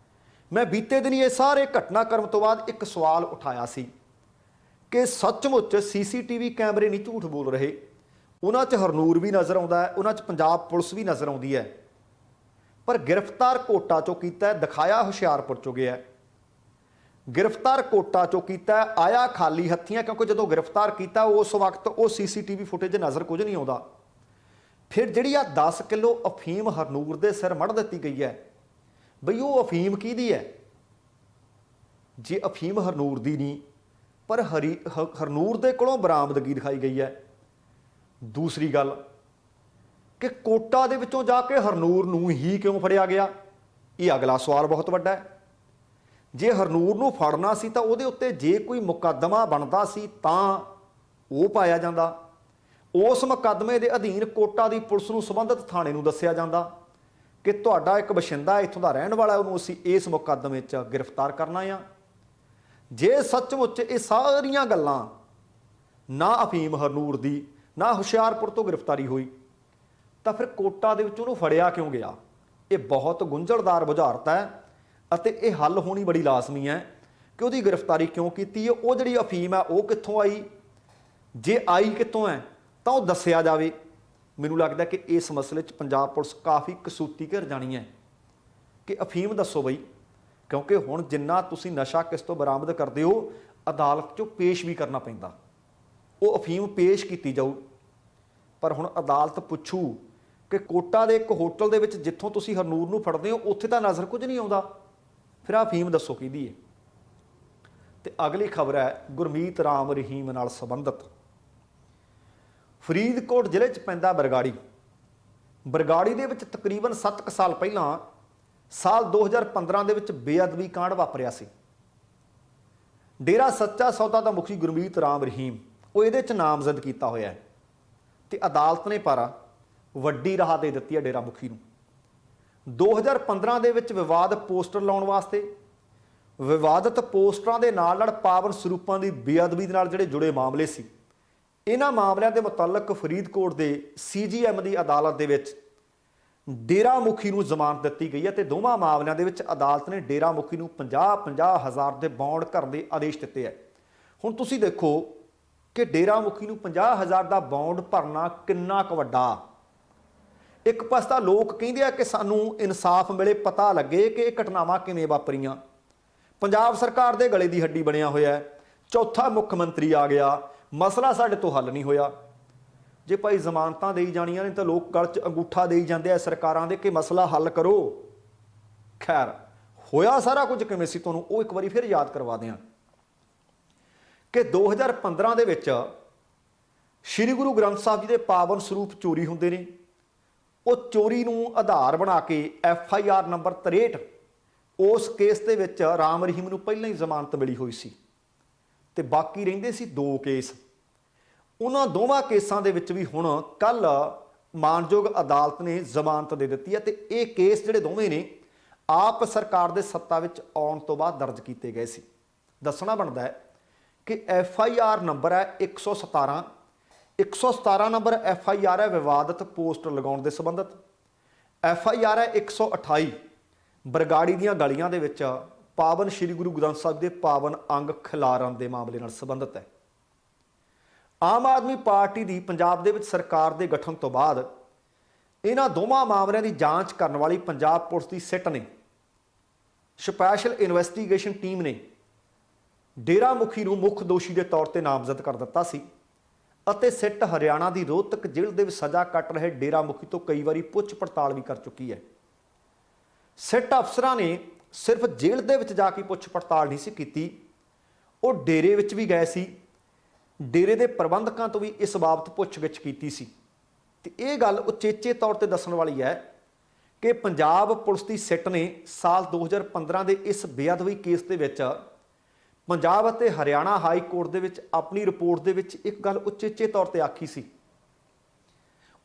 ਮੈਂ ਬੀਤੇ ਦਿਨੀ ਇਹ ਸਾਰੇ ਘਟਨਾਕ੍ਰਮ ਤੋਂ ਬਾਅਦ ਇੱਕ ਸਵਾਲ ਉਠਾਇਆ ਸੀ ਕਿ ਸੱਚਮੁੱਚ ਸੀਸੀਟੀਵੀ ਕੈਮਰੇ ਨਹੀਂ ਝੂਠ ਬੋਲ ਰਹੇ। ਉਹਨਾਂ 'ਚ ਹਰਨੂਰ ਵੀ ਨਜ਼ਰ ਆਉਂਦਾ ਹੈ, ਉਹਨਾਂ 'ਚ ਪੰਜਾਬ ਪੁਲਿਸ ਵੀ ਨਜ਼ਰ ਆਉਂਦੀ ਹੈ, ਪਰ ਗ੍ਰਿਫਤਾਰ ਕੋਟਾ 'ਚੋਂ ਕੀਤਾ, ਦਿਖਾਇਆ ਹੁਸ਼ਿਆਰਪੁਰ 'ਚੋਂ ਗਿਆ। ਗ੍ਰਿਫਤਾਰ ਕੋਟਾ 'ਚੋਂ ਕੀਤਾ, ਆਇਆ ਖਾਲੀ ਹੱਥੀਆਂ, ਕਿਉਂਕਿ ਜਦੋਂ ਗ੍ਰਿਫਤਾਰ ਕੀਤਾ ਉਸ ਵਕਤ ਉਹ ਸੀਸੀਟੀਵੀ ਫੁਟੇਜ ਨਜ਼ਰ ਕੁਝ ਨਹੀਂ ਆਉਂਦਾ। ਫਿਰ ਜਿਹੜੀ ਆ 10 ਕਿਲੋ ਅਫੀਮ ਹਰਨੂਰ ਦੇ ਸਿਰ ਮੜ ਦਿੱਤੀ ਗਈ ਹੈ, ਬਈ ਉਹ ਅਫੀਮ ਕਿਹਦੀ ਹੈ? ਜੇ ਅਫੀਮ ਹਰਨੂਰ ਦੀ ਨਹੀਂ, ਪਰ ਹਰਨੂਰ ਦੇ ਕੋਲੋਂ ਬਰਾਮਦਗੀ ਦਿਖਾਈ ਗਈ ਹੈ। ਦੂਸਰੀ ਗੱਲ ਕਿ ਕੋਟਾ ਦੇ ਵਿੱਚੋਂ ਜਾ ਕੇ ਹਰਨੂਰ ਨੂੰ ਹੀ ਕਿਉਂ ਫੜਿਆ ਗਿਆ? ਇਹ ਅਗਲਾ ਸਵਾਲ ਬਹੁਤ ਵੱਡਾ ਹੈ। ਜੇ ਹਰਨੂਰ ਨੂੰ ਫੜਨਾ ਸੀ ਤਾਂ ਉਹਦੇ ਉੱਤੇ ਜੇ ਕੋਈ ਮੁਕੱਦਮਾ ਬਣਦਾ ਸੀ ਤਾਂ ਉਹ ਪਾਇਆ ਜਾਂਦਾ। ਉਸ ਮੁਕੱਦਮੇ ਦੇ ਅਧੀਨ ਕੋਟਾ ਦੀ ਪੁਲਿਸ ਨੂੰ ਸੰਬੰਧਿਤ ਥਾਣੇ ਨੂੰ ਦੱਸਿਆ ਜਾਂਦਾ ਕਿ ਤੁਹਾਡਾ ਇੱਕ ਬਸ਼ਿੰਦਾ ਇੱਥੋਂ ਦਾ ਰਹਿਣ ਵਾਲਾ, ਉਹਨੂੰ ਅਸੀਂ ਇਸ ਮੁਕੱਦਮੇ 'ਚ ਗ੍ਰਿਫਤਾਰ ਕਰਨਾ ਆ। ਜੇ ਸੱਚਮੁੱਚ ਇਹ ਸਾਰੀਆਂ ਗੱਲਾਂ, ਨਾ ਅਫੀਮ ਹਰਨੂਰ ਦੀ ਨਾ ਹੁਸ਼ਿਆਰਪੁਰ ਤੋਂ ਗ੍ਰਿਫਤਾਰੀ ਹੋਈ, ਤਾਂ ਫਿਰ ਕੋਟਾ ਦੇ ਵਿੱਚ ਉਹਨੂੰ ਫੜਿਆ ਕਿਉਂ ਗਿਆ? ਇਹ ਬਹੁਤ ਗੁੰਝਲਦਾਰ ਬੁਝਾਰਤ ਹੈ ਅਤੇ ਇਹ ਹੱਲ ਹੋਣੀ ਬੜੀ ਲਾਜ਼ਮੀ ਹੈ ਕਿ ਉਹਦੀ ਗ੍ਰਿਫਤਾਰੀ ਕਿਉਂ ਕੀਤੀ ਹੈ। ਉਹ ਜਿਹੜੀ ਅਫੀਮ ਹੈ ਉਹ ਕਿੱਥੋਂ ਆਈ? ਜੇ ਆਈ ਕਿੱਥੋਂ ਹੈ ਤਾਂ ਉਹ ਦੱਸਿਆ ਜਾਵੇ। ਮੈਨੂੰ ਲੱਗਦਾ ਕਿ ਇਸ ਮਸਲੇ 'ਚ ਪੰਜਾਬ ਪੁਲਿਸ ਕਾਫੀ ਕਸੂਤੀ ਘਿਰ ਜਾਣੀ ਹੈ ਕਿ ਅਫੀਮ ਦੱਸੋ ਬਈ, ਕਿਉਂਕਿ ਹੁਣ ਜਿੰਨਾ ਤੁਸੀਂ ਨਸ਼ਾ ਕਿਸ ਤੋਂ ਬਰਾਮਦ ਕਰਦੇ ਹੋ, ਅਦਾਲਤ 'ਚੋਂ ਪੇਸ਼ ਵੀ ਕਰਨਾ ਪੈਂਦਾ। ਉਹ ਅਫੀਮ ਪੇਸ਼ ਕੀਤੀ ਜਾਊ, ਪਰ ਹੁਣ ਅਦਾਲਤ ਪੁੱਛੂ ਕਿ ਕੋਟਾ ਦੇ ਇੱਕ ਹੋਟਲ ਦੇ ਵਿੱਚ ਜਿੱਥੋਂ ਤੁਸੀਂ ਹਰਨੂਰ ਨੂੰ ਫੜਦੇ ਹੋ ਉੱਥੇ ਤਾਂ ਨਜ਼ਰ ਕੁਝ ਨਹੀਂ ਆਉਂਦਾ, ਫਿਰ ਆਹ ਫੀਮ ਦੱਸੋ ਕਿਹਦੀ ਹੈ। ਤੇ ਅਗਲੀ ਖਬਰ ਹੈ ਗੁਰਮੀਤ ਰਾਮ ਰਹੀਮ ਨਾਲ ਸੰਬੰਧਿਤ। ਫਰੀਦਕੋਟ ਜ਼ਿਲ੍ਹੇ 'ਚ ਪੈਂਦਾ ਬਰਗਾੜੀ ਦੇ ਵਿੱਚ ਤਕਰੀਬਨ 7 ਸਾਲ ਪਹਿਲਾਂ ਸਾਲ 2015 ਦੇ ਵਿੱਚ ਬੇਅਦਬੀ ਕਾਂਡ ਵਾਪਰਿਆ ਸੀ। ਡੇਰਾ ਸੱਚਾ ਸੌਦਾ ਦਾ ਮੁਖੀ ਗੁਰਮੀਤ ਰਾਮ ਰਹੀਮ ਉਹ ਇਹਦੇ 'ਚ ਨਾਮਜ਼ਦ ਕੀਤਾ ਹੋਇਆ ਹੈ ਤੇ ਅਦਾਲਤ ਨੇ ਪਰ ਵੱਡੀ ਰਾਹਤ ਦੇ ਦਿੱਤੀ ਹੈ ਡੇਰਾ ਮੁਖੀ ਨੂੰ। 2015 ਦੇ ਵਿੱਚ ਵਿਵਾਦ ਪੋਸਟਰ ਲਾਉਣ ਵਾਸਤੇ ਵਿਵਾਦਤ ਪੋਸਟਰਾਂ ਦੇ ਨਾਲ ਪਾਵਨ ਸਰੂਪਾਂ ਦੀ ਬੇਅਦਬੀ ਦੇ ਨਾਲ ਜਿਹੜੇ ਜੁੜੇ ਮਾਮਲੇ ਸੀ, ਇਹਨਾਂ ਮਾਮਲਿਆਂ ਦੇ ਮੁਤਲਕ ਫਰੀਦਕੋਟ ਦੇ CGM ਦੀ ਅਦਾਲਤ ਦੇ ਵਿੱਚ ਡੇਰਾ ਮੁਖੀ ਨੂੰ ਜ਼ਮਾਨਤ ਦਿੱਤੀ ਗਈ ਹੈ ਤੇ ਦੋਵਾਂ ਮਾਮਲਿਆਂ ਦੇ ਵਿੱਚ ਅਦਾਲਤ ਨੇ ਡੇਰਾ ਮੁਖੀ ਨੂੰ 50-50 ਹਜ਼ਾਰ ਦੇ ਬੌਂਡ ਕਰਨ ਦੇ ਆਦੇਸ਼ ਦਿੱਤੇ ਹੈ। ਹੁਣ ਤੁਸੀਂ ਦੇਖੋ ਕਿ ਡੇਰਾ ਮੁਖੀ ਨੂੰ 50 ਹਜ਼ਾਰ ਦਾ ਬੌਂਡ ਭਰਨਾ ਕਿੰਨਾ ਕੁ ਵੱਡਾ। ਇੱਕ ਪਾਸੇ ਤਾਂ ਲੋਕ ਕਹਿੰਦੇ ਆ ਕਿ ਸਾਨੂੰ ਇਨਸਾਫ ਮਿਲੇ, ਪਤਾ ਲੱਗੇ ਕਿ ਇਹ ਘਟਨਾਵਾਂ ਕਿਵੇਂ ਵਾਪਰੀਆਂ। ਪੰਜਾਬ ਸਰਕਾਰ ਦੇ ਗਲੇ ਦੀ ਹੱਡੀ ਬਣਿਆ ਹੋਇਆ, ਚੌਥਾ ਮੁੱਖ ਮੰਤਰੀ ਆ ਗਿਆ, ਮਸਲਾ ਸਾਡੇ ਤੋਂ ਹੱਲ ਨਹੀਂ ਹੋਇਆ। ਜੇ ਭਾਈ ਜ਼ਮਾਨਤਾਂ ਦੇਈ ਜਾਣੀਆਂ ਨੇ ਤਾਂ ਲੋਕ ਗਲ 'ਚ ਅੰਗੂਠਾ ਦੇਈ ਜਾਂਦੇ ਆ ਸਰਕਾਰਾਂ ਦੇ ਕਿ ਮਸਲਾ ਹੱਲ ਕਰੋ। ਖੈਰ ਹੋਇਆ ਸਾਰਾ ਕੁਝ ਕਿਵੇਂ ਸੀ ਤੁਹਾਨੂੰ ਉਹ ਇੱਕ ਵਾਰੀ ਫਿਰ ਯਾਦ ਕਰਵਾ ਦਿਆਂ ਕਿ 2015 ਦੇ ਵਿੱਚ ਸ਼੍ਰੀ ਗੁਰੂ ਗ੍ਰੰਥ ਸਾਹਿਬ ਜੀ ਦੇ ਪਾਵਨ ਸਰੂਪ ਚੋਰੀ ਹੁੰਦੇ ਨੇ। ਉਹ ਚੋਰੀ ਨੂੰ ਆਧਾਰ ਬਣਾ ਕੇ FIR ਨੰਬਰ 63 ਉਸ ਕੇਸ ਦੇ ਵਿੱਚ ਰਾਮ ਰਹੀਮ ਨੂੰ ਪਹਿਲਾਂ ਹੀ ਜ਼ਮਾਨਤ ਮਿਲੀ ਹੋਈ ਸੀ ਤੇ ਬਾਕੀ ਰਹਿੰਦੇ ਸੀ 2 ਕੇਸ। ਉਹਨਾਂ ਦੋਵਾਂ ਕੇਸਾਂ ਦੇ ਵਿੱਚ ਵੀ ਹੁਣ ਕੱਲ ਮਾਨਯੋਗ ਅਦਾਲਤ ਨੇ ਜ਼ਮਾਨਤ ਦੇ ਦਿੱਤੀ ਹੈ ਤੇ ਇਹ ਕੇਸ ਜਿਹੜੇ ਦੋਵੇਂ ਨੇ ਆਪ ਸਰਕਾਰ ਦੇ ਸੱਤਾ ਵਿੱਚ ਆਉਣ ਤੋਂ ਬਾਅਦ ਦਰਜ ਕੀਤੇ ਗਏ ਸੀ। ਦੱਸਣਾ ਬਣਦਾ ਹੈ ਕਿ FIR ਨੰਬਰ ਹੈ 117 ਨੰਬਰ FIR ਹੈ ਵਿਵਾਦਤ ਪੋਸਟਰ ਲਗਾਉਣ ਦੇ ਸੰਬੰਧਿਤ। FIR ਹੈ 128 ਬਰਗਾੜੀ ਦੀਆਂ ਗਲੀਆਂ ਦੇ ਵਿੱਚ ਪਾਵਨ ਸ਼੍ਰੀ ਗੁਰੂ ਗ੍ਰੰਥ ਸਾਹਿਬ ਦੇ ਪਾਵਨ ਅੰਗ ਖਿਲਾਰਨ ਦੇ ਮਾਮਲੇ ਨਾਲ ਸੰਬੰਧਿਤ ਹੈ। ਆਮ ਆਦਮੀ ਪਾਰਟੀ ਦੀ ਪੰਜਾਬ ਦੇ ਵਿੱਚ ਸਰਕਾਰ ਦੇ ਗਠਨ ਤੋਂ ਬਾਅਦ ਇਹਨਾਂ ਦੋਵਾਂ ਮਾਮਲਿਆਂ ਦੀ ਜਾਂਚ ਕਰਨ ਵਾਲੀ ਪੰਜਾਬ ਪੁਲਿਸ ਦੀ ਸਿੱਟ ਨੇ ਸਪੈਸ਼ਲ ਇਨਵੈਸਟੀਗੇਸ਼ਨ ਟੀਮ ਨੇ ਡੇਰਾ ਮੁਖੀ ਨੂੰ ਮੁੱਖ ਦੋਸ਼ੀ ਦੇ ਤੌਰ ਤੇ ਨਾਮਜ਼ਦ ਕਰ ਦਿੱਤਾ ਸੀ ਅਤੇ ਸਿੱਟ ਹਰਿਆਣਾ ਦੀ ਰੋਹਤਕ ਜੇਲ੍ਹ ਦੇ ਵਿੱਚ ਸਜ਼ਾ ਕੱਟ ਰਹੇ ਡੇਰਾ ਮੁਖੀ ਤੋਂ ਕਈ ਵਾਰੀ ਪੁੱਛ ਪੜਤਾਲ ਵੀ ਕਰ ਚੁੱਕੀ ਹੈ। ਸਿੱਟ ਅਫਸਰਾਂ ਨੇ ਸਿਰਫ ਜੇਲ੍ਹ ਦੇ ਵਿੱਚ ਜਾ ਕੇ ਪੁੱਛ ਪੜਤਾਲ ਨਹੀਂ ਸੀ ਕੀਤੀ, ਉਹ ਡੇਰੇ ਵਿੱਚ ਵੀ ਗਏ ਸੀ। ਡੇਰੇ ਦੇ ਪ੍ਰਬੰਧਕਾਂ ਤੋਂ ਵੀ ਇਸ ਬਾਬਤ ਪੁੱਛਗਿੱਛ ਕੀਤੀ ਸੀ ਤੇ ਇਹ ਗੱਲ ਉਚੇਚੇ ਤੌਰ ਤੇ ਦੱਸਣ ਵਾਲੀ ਹੈ ਕਿ ਪੰਜਾਬ ਪੁਲਿਸ ਦੀ ਸਿੱਟ ਨੇ ਸਾਲ 2015 ਦੇ ਇਸ ਬੇਅਦਬੀ ਕੇਸ ਦੇ ਵਿੱਚ ਪੰਜਾਬ ਅਤੇ ਹਰਿਆਣਾ ਹਾਈ ਕੋਰਟ ਦੇ ਵਿੱਚ ਆਪਣੀ ਰਿਪੋਰਟ ਦੇ ਵਿੱਚ ਇੱਕ ਗੱਲ ਉਚੇਚੇ ਤੌਰ ਤੇ ਆਖੀ ਸੀ।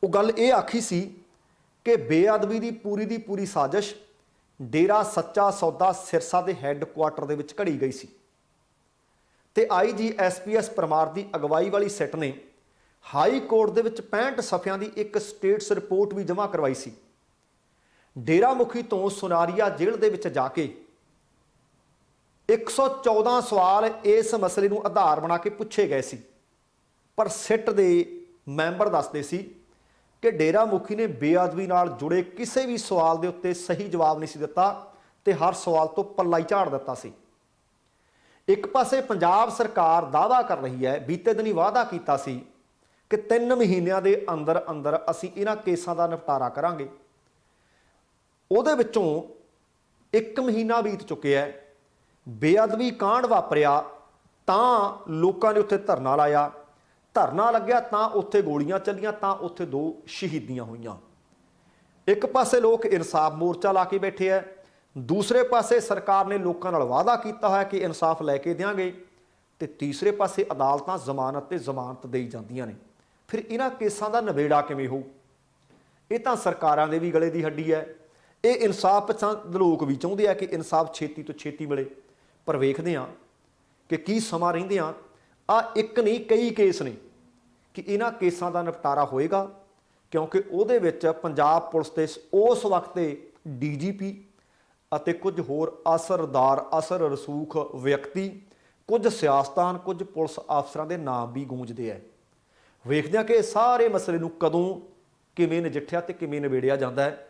ਉਹ ਗੱਲ ਇਹ ਆਖੀ ਸੀ ਕਿ ਬੇਅਦਬੀ ਦੀ ਪੂਰੀ ਸਾਜ਼ਿਸ਼ ਡੇਰਾ ਸੱਚਾ ਸੌਦਾ ਸਿਰਸਾ ਦੇ ਹੈੱਡਕੁਆਟਰ ਦੇ ਵਿੱਚ ਘੜੀ ਗਈ ਸੀ ਤੇ IG SPS ਪਰਮਾਰ ਦੀ ਅਗਵਾਈ ਵਾਲੀ ਸਿੱਟ ਨੇ ਹਾਈ ਕੋਰਟ ਦੇ ਵਿੱਚ 65 ਸਫ਼ਿਆਂ ਦੀ ਇੱਕ ਸਟੇਟਸ ਰਿਪੋਰਟ ਵੀ ਜਮ੍ਹਾਂ ਕਰਵਾਈ ਸੀ। ਡੇਰਾ ਮੁਖੀ ਤੋਂ ਸੁਨਾਰੀਆ ਜੇਲ੍ਹ ਦੇ ਵਿੱਚ ਜਾ ਕੇ 114 ਸਵਾਲ ਇਸ ਮਸਲੇ ਨੂੰ ਆਧਾਰ ਬਣਾ ਕੇ ਪੁੱਛੇ ਗਏ ਸੀ, ਪਰ ਸਿੱਟ ਦੇ ਮੈਂਬਰ ਦੱਸਦੇ ਸੀ ਕਿ ਡੇਰਾ ਮੁਖੀ ਨੇ ਬੇਅਦਬੀ ਨਾਲ ਜੁੜੇ ਕਿਸੇ ਵੀ ਸਵਾਲ ਦੇ ਉੱਤੇ ਸਹੀ ਜਵਾਬ ਨਹੀਂ ਸੀ ਦਿੱਤਾ ਤੇ ਹਰ ਸਵਾਲ ਤੋਂ ਪੱਲਾ ਹੀ ਝਾੜ ਦਿੱਤਾ ਸੀ। ਇੱਕ ਪਾਸੇ ਪੰਜਾਬ ਸਰਕਾਰ ਦਾਅਵਾ ਕਰ ਰਹੀ ਹੈ, ਬੀਤੇ ਦਿਨੀ ਵਾਅਦਾ ਕੀਤਾ ਸੀ ਕਿ 3 ਮਹੀਨਿਆਂ ਦੇ ਅੰਦਰ ਅਸੀਂ ਇਹਨਾਂ ਕੇਸਾਂ ਦਾ ਨਿਪਟਾਰਾ ਕਰਾਂਗੇ। ਉਹਦੇ ਵਿੱਚੋਂ 1 ਮਹੀਨਾ ਬੀਤ ਚੁੱਕਿਆ ਹੈ। ਬੇਅਦਬੀ ਕਾਂਡ ਵਾਪਰਿਆ ਤਾਂ ਲੋਕਾਂ ਨੇ ਉੱਥੇ ਧਰਨਾ ਲਾਇਆ, ਧਰਨਾ ਲੱਗਿਆ ਤਾਂ ਉੱਥੇ ਗੋਲੀਆਂ ਚੱਲੀਆਂ, ਤਾਂ ਉੱਥੇ 2 ਸ਼ਹੀਦੀਆਂ ਹੋਈਆਂ। ਇੱਕ ਪਾਸੇ ਲੋਕ ਇਨਸਾਫ ਮੋਰਚਾ ਲਾ ਕੇ ਬੈਠੇ ਹੈ, ਦੂਸਰੇ ਪਾਸੇ ਸਰਕਾਰ ਨੇ ਲੋਕਾਂ ਨਾਲ ਵਾਅਦਾ ਕੀਤਾ ਹੋਇਆ ਕਿ ਇਨਸਾਫ ਲੈ ਕੇ ਦੇਵਾਂਗੇ ਤੇ ਤੀਸਰੇ ਪਾਸੇ ਅਦਾਲਤਾਂ ਜ਼ਮਾਨਤ ਤੇ ਜ਼ਮਾਨਤ ਦੇਈ ਜਾਂਦੀਆਂ ਨੇ। ਫਿਰ ਇਹਨਾਂ ਕੇਸਾਂ ਦਾ ਨਿਬੇੜਾ ਕਿਵੇਂ ਹੋਊ? ਇਹ ਤਾਂ ਸਰਕਾਰਾਂ ਦੇ ਵੀ ਗਲੇ ਦੀ ਹੱਡੀ ਹੈ। ਇਹ ਇਨਸਾਫ ਪਸੰਦ ਲੋਕ ਵੀ ਚਾਹੁੰਦੇ ਆ ਕਿ ਇਨਸਾਫ ਛੇਤੀ ਤੋਂ ਛੇਤੀ ਮਿਲੇ, ਪਰ ਵੇਖਦੇ ਹਾਂ ਕਿ ਕੀ ਸਮਾਂ ਰਹਿੰਦਿਆਂ ਇੱਕ ਨਹੀਂ ਕਈ ਕੇਸ ਨੇ ਕਿ ਇਹਨਾਂ ਕੇਸਾਂ ਦਾ ਨਿਪਟਾਰਾ ਹੋਏਗਾ, ਕਿਉਂਕਿ ਉਹਦੇ ਵਿੱਚ ਪੰਜਾਬ ਪੁਲਿਸ ਦੇ ਉਸ ਵਕਤ ਦੇ DGP ਅਤੇ ਕੁਝ ਹੋਰ ਅਸਰ ਰਸੂਖ ਵਿਅਕਤੀ, ਕੁਝ ਸਿਆਸਤਦਾਨ, ਕੁਝ ਪੁਲਿਸ ਅਫਸਰਾਂ ਦੇ ਨਾਮ ਵੀ ਗੂੰਜਦੇ ਹੈ। ਵੇਖਦੇ ਹਾਂ ਕਿ ਇਹ ਸਾਰੇ ਮਸਲੇ ਨੂੰ ਕਦੋਂ ਕਿਵੇਂ ਨਜਿੱਠਿਆ ਤੇ ਕਿਵੇਂ ਨਿਬੇੜਿਆ ਜਾਂਦਾ ਹੈ,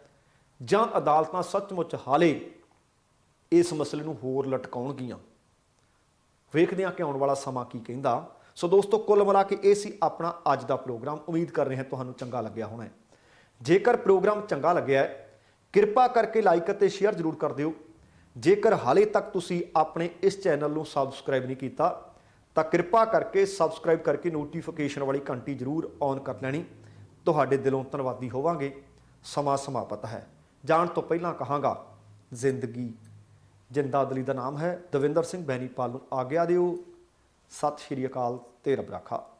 ਜਾਂ ਅਦਾਲਤਾਂ ਸੱਚਮੁੱਚ ਹਾਲੇ ਇਸ ਮਸਲੇ ਨੂੰ ਹੋਰ ਲਟਕਾਉਣਗੀਆਂ। ਵੇਖਦੇ ਹਾਂ ਕਿ ਆਉਣ ਵਾਲਾ ਸਮਾਂ ਕੀ ਕਹਿੰਦਾ। ਸੋ ਦੋਸਤੋ, ਕੁੱਲ ਮਿਲਾ ਕੇ ਇਹ ਸੀ ਆਪਣਾ ਅੱਜ ਦਾ ਪ੍ਰੋਗਰਾਮ। ਉਮੀਦ ਕਰ ਰਹੇ ਹਾਂ ਤੁਹਾਨੂੰ ਚੰਗਾ ਲੱਗਿਆ ਹੋਣਾ ਹੈ। ਜੇਕਰ ਪ੍ਰੋਗਰਾਮ ਚੰਗਾ ਲੱਗਿਆ ਹੈ ਕਿਰਪਾ ਕਰਕੇ ਲਾਈਕ ਅਤੇ ਸ਼ੇਅਰ ਜ਼ਰੂਰ ਕਰ ਦਿਓ। ਜੇਕਰ ਹਾਲੇ ਤੱਕ ਤੁਸੀਂ ਆਪਣੇ ਇਸ ਚੈਨਲ ਨੂੰ ਸਬਸਕ੍ਰਾਈਬ ਨਹੀਂ ਕੀਤਾ ਤਾਂ ਕਿਰਪਾ ਕਰਕੇ ਸਬਸਕ੍ਰਾਈਬ ਕਰਕੇ ਨੋਟੀਫਿਕੇਸ਼ਨ ਵਾਲੀ ਘੰਟੀ ਜ਼ਰੂਰ ਔਨ ਕਰ ਲੈਣੀ। ਤੁਹਾਡੇ ਦਿਲੋਂ ਧੰਨਵਾਦੀ ਹੋਵਾਂਗੇ। ਸਮਾਂ ਸਮਾਪਤ ਹੈ। ਜਾਣ ਤੋਂ ਪਹਿਲਾਂ ਕਹਾਂਗਾ, ਜ਼ਿੰਦਗੀ ਜਿੰਦਾਦਲੀ ਦਾ ਨਾਮ ਹੈ। ਦਵਿੰਦਰ ਸਿੰਘ ਬੈਨੀਪਾਲ ਨੂੰ ਆਗਿਆ ਦਿਓ। ਸਤਿ ਸ਼੍ਰੀ ਅਕਾਲ ਤੇ ਰੱਬ ਰਾਖਾ।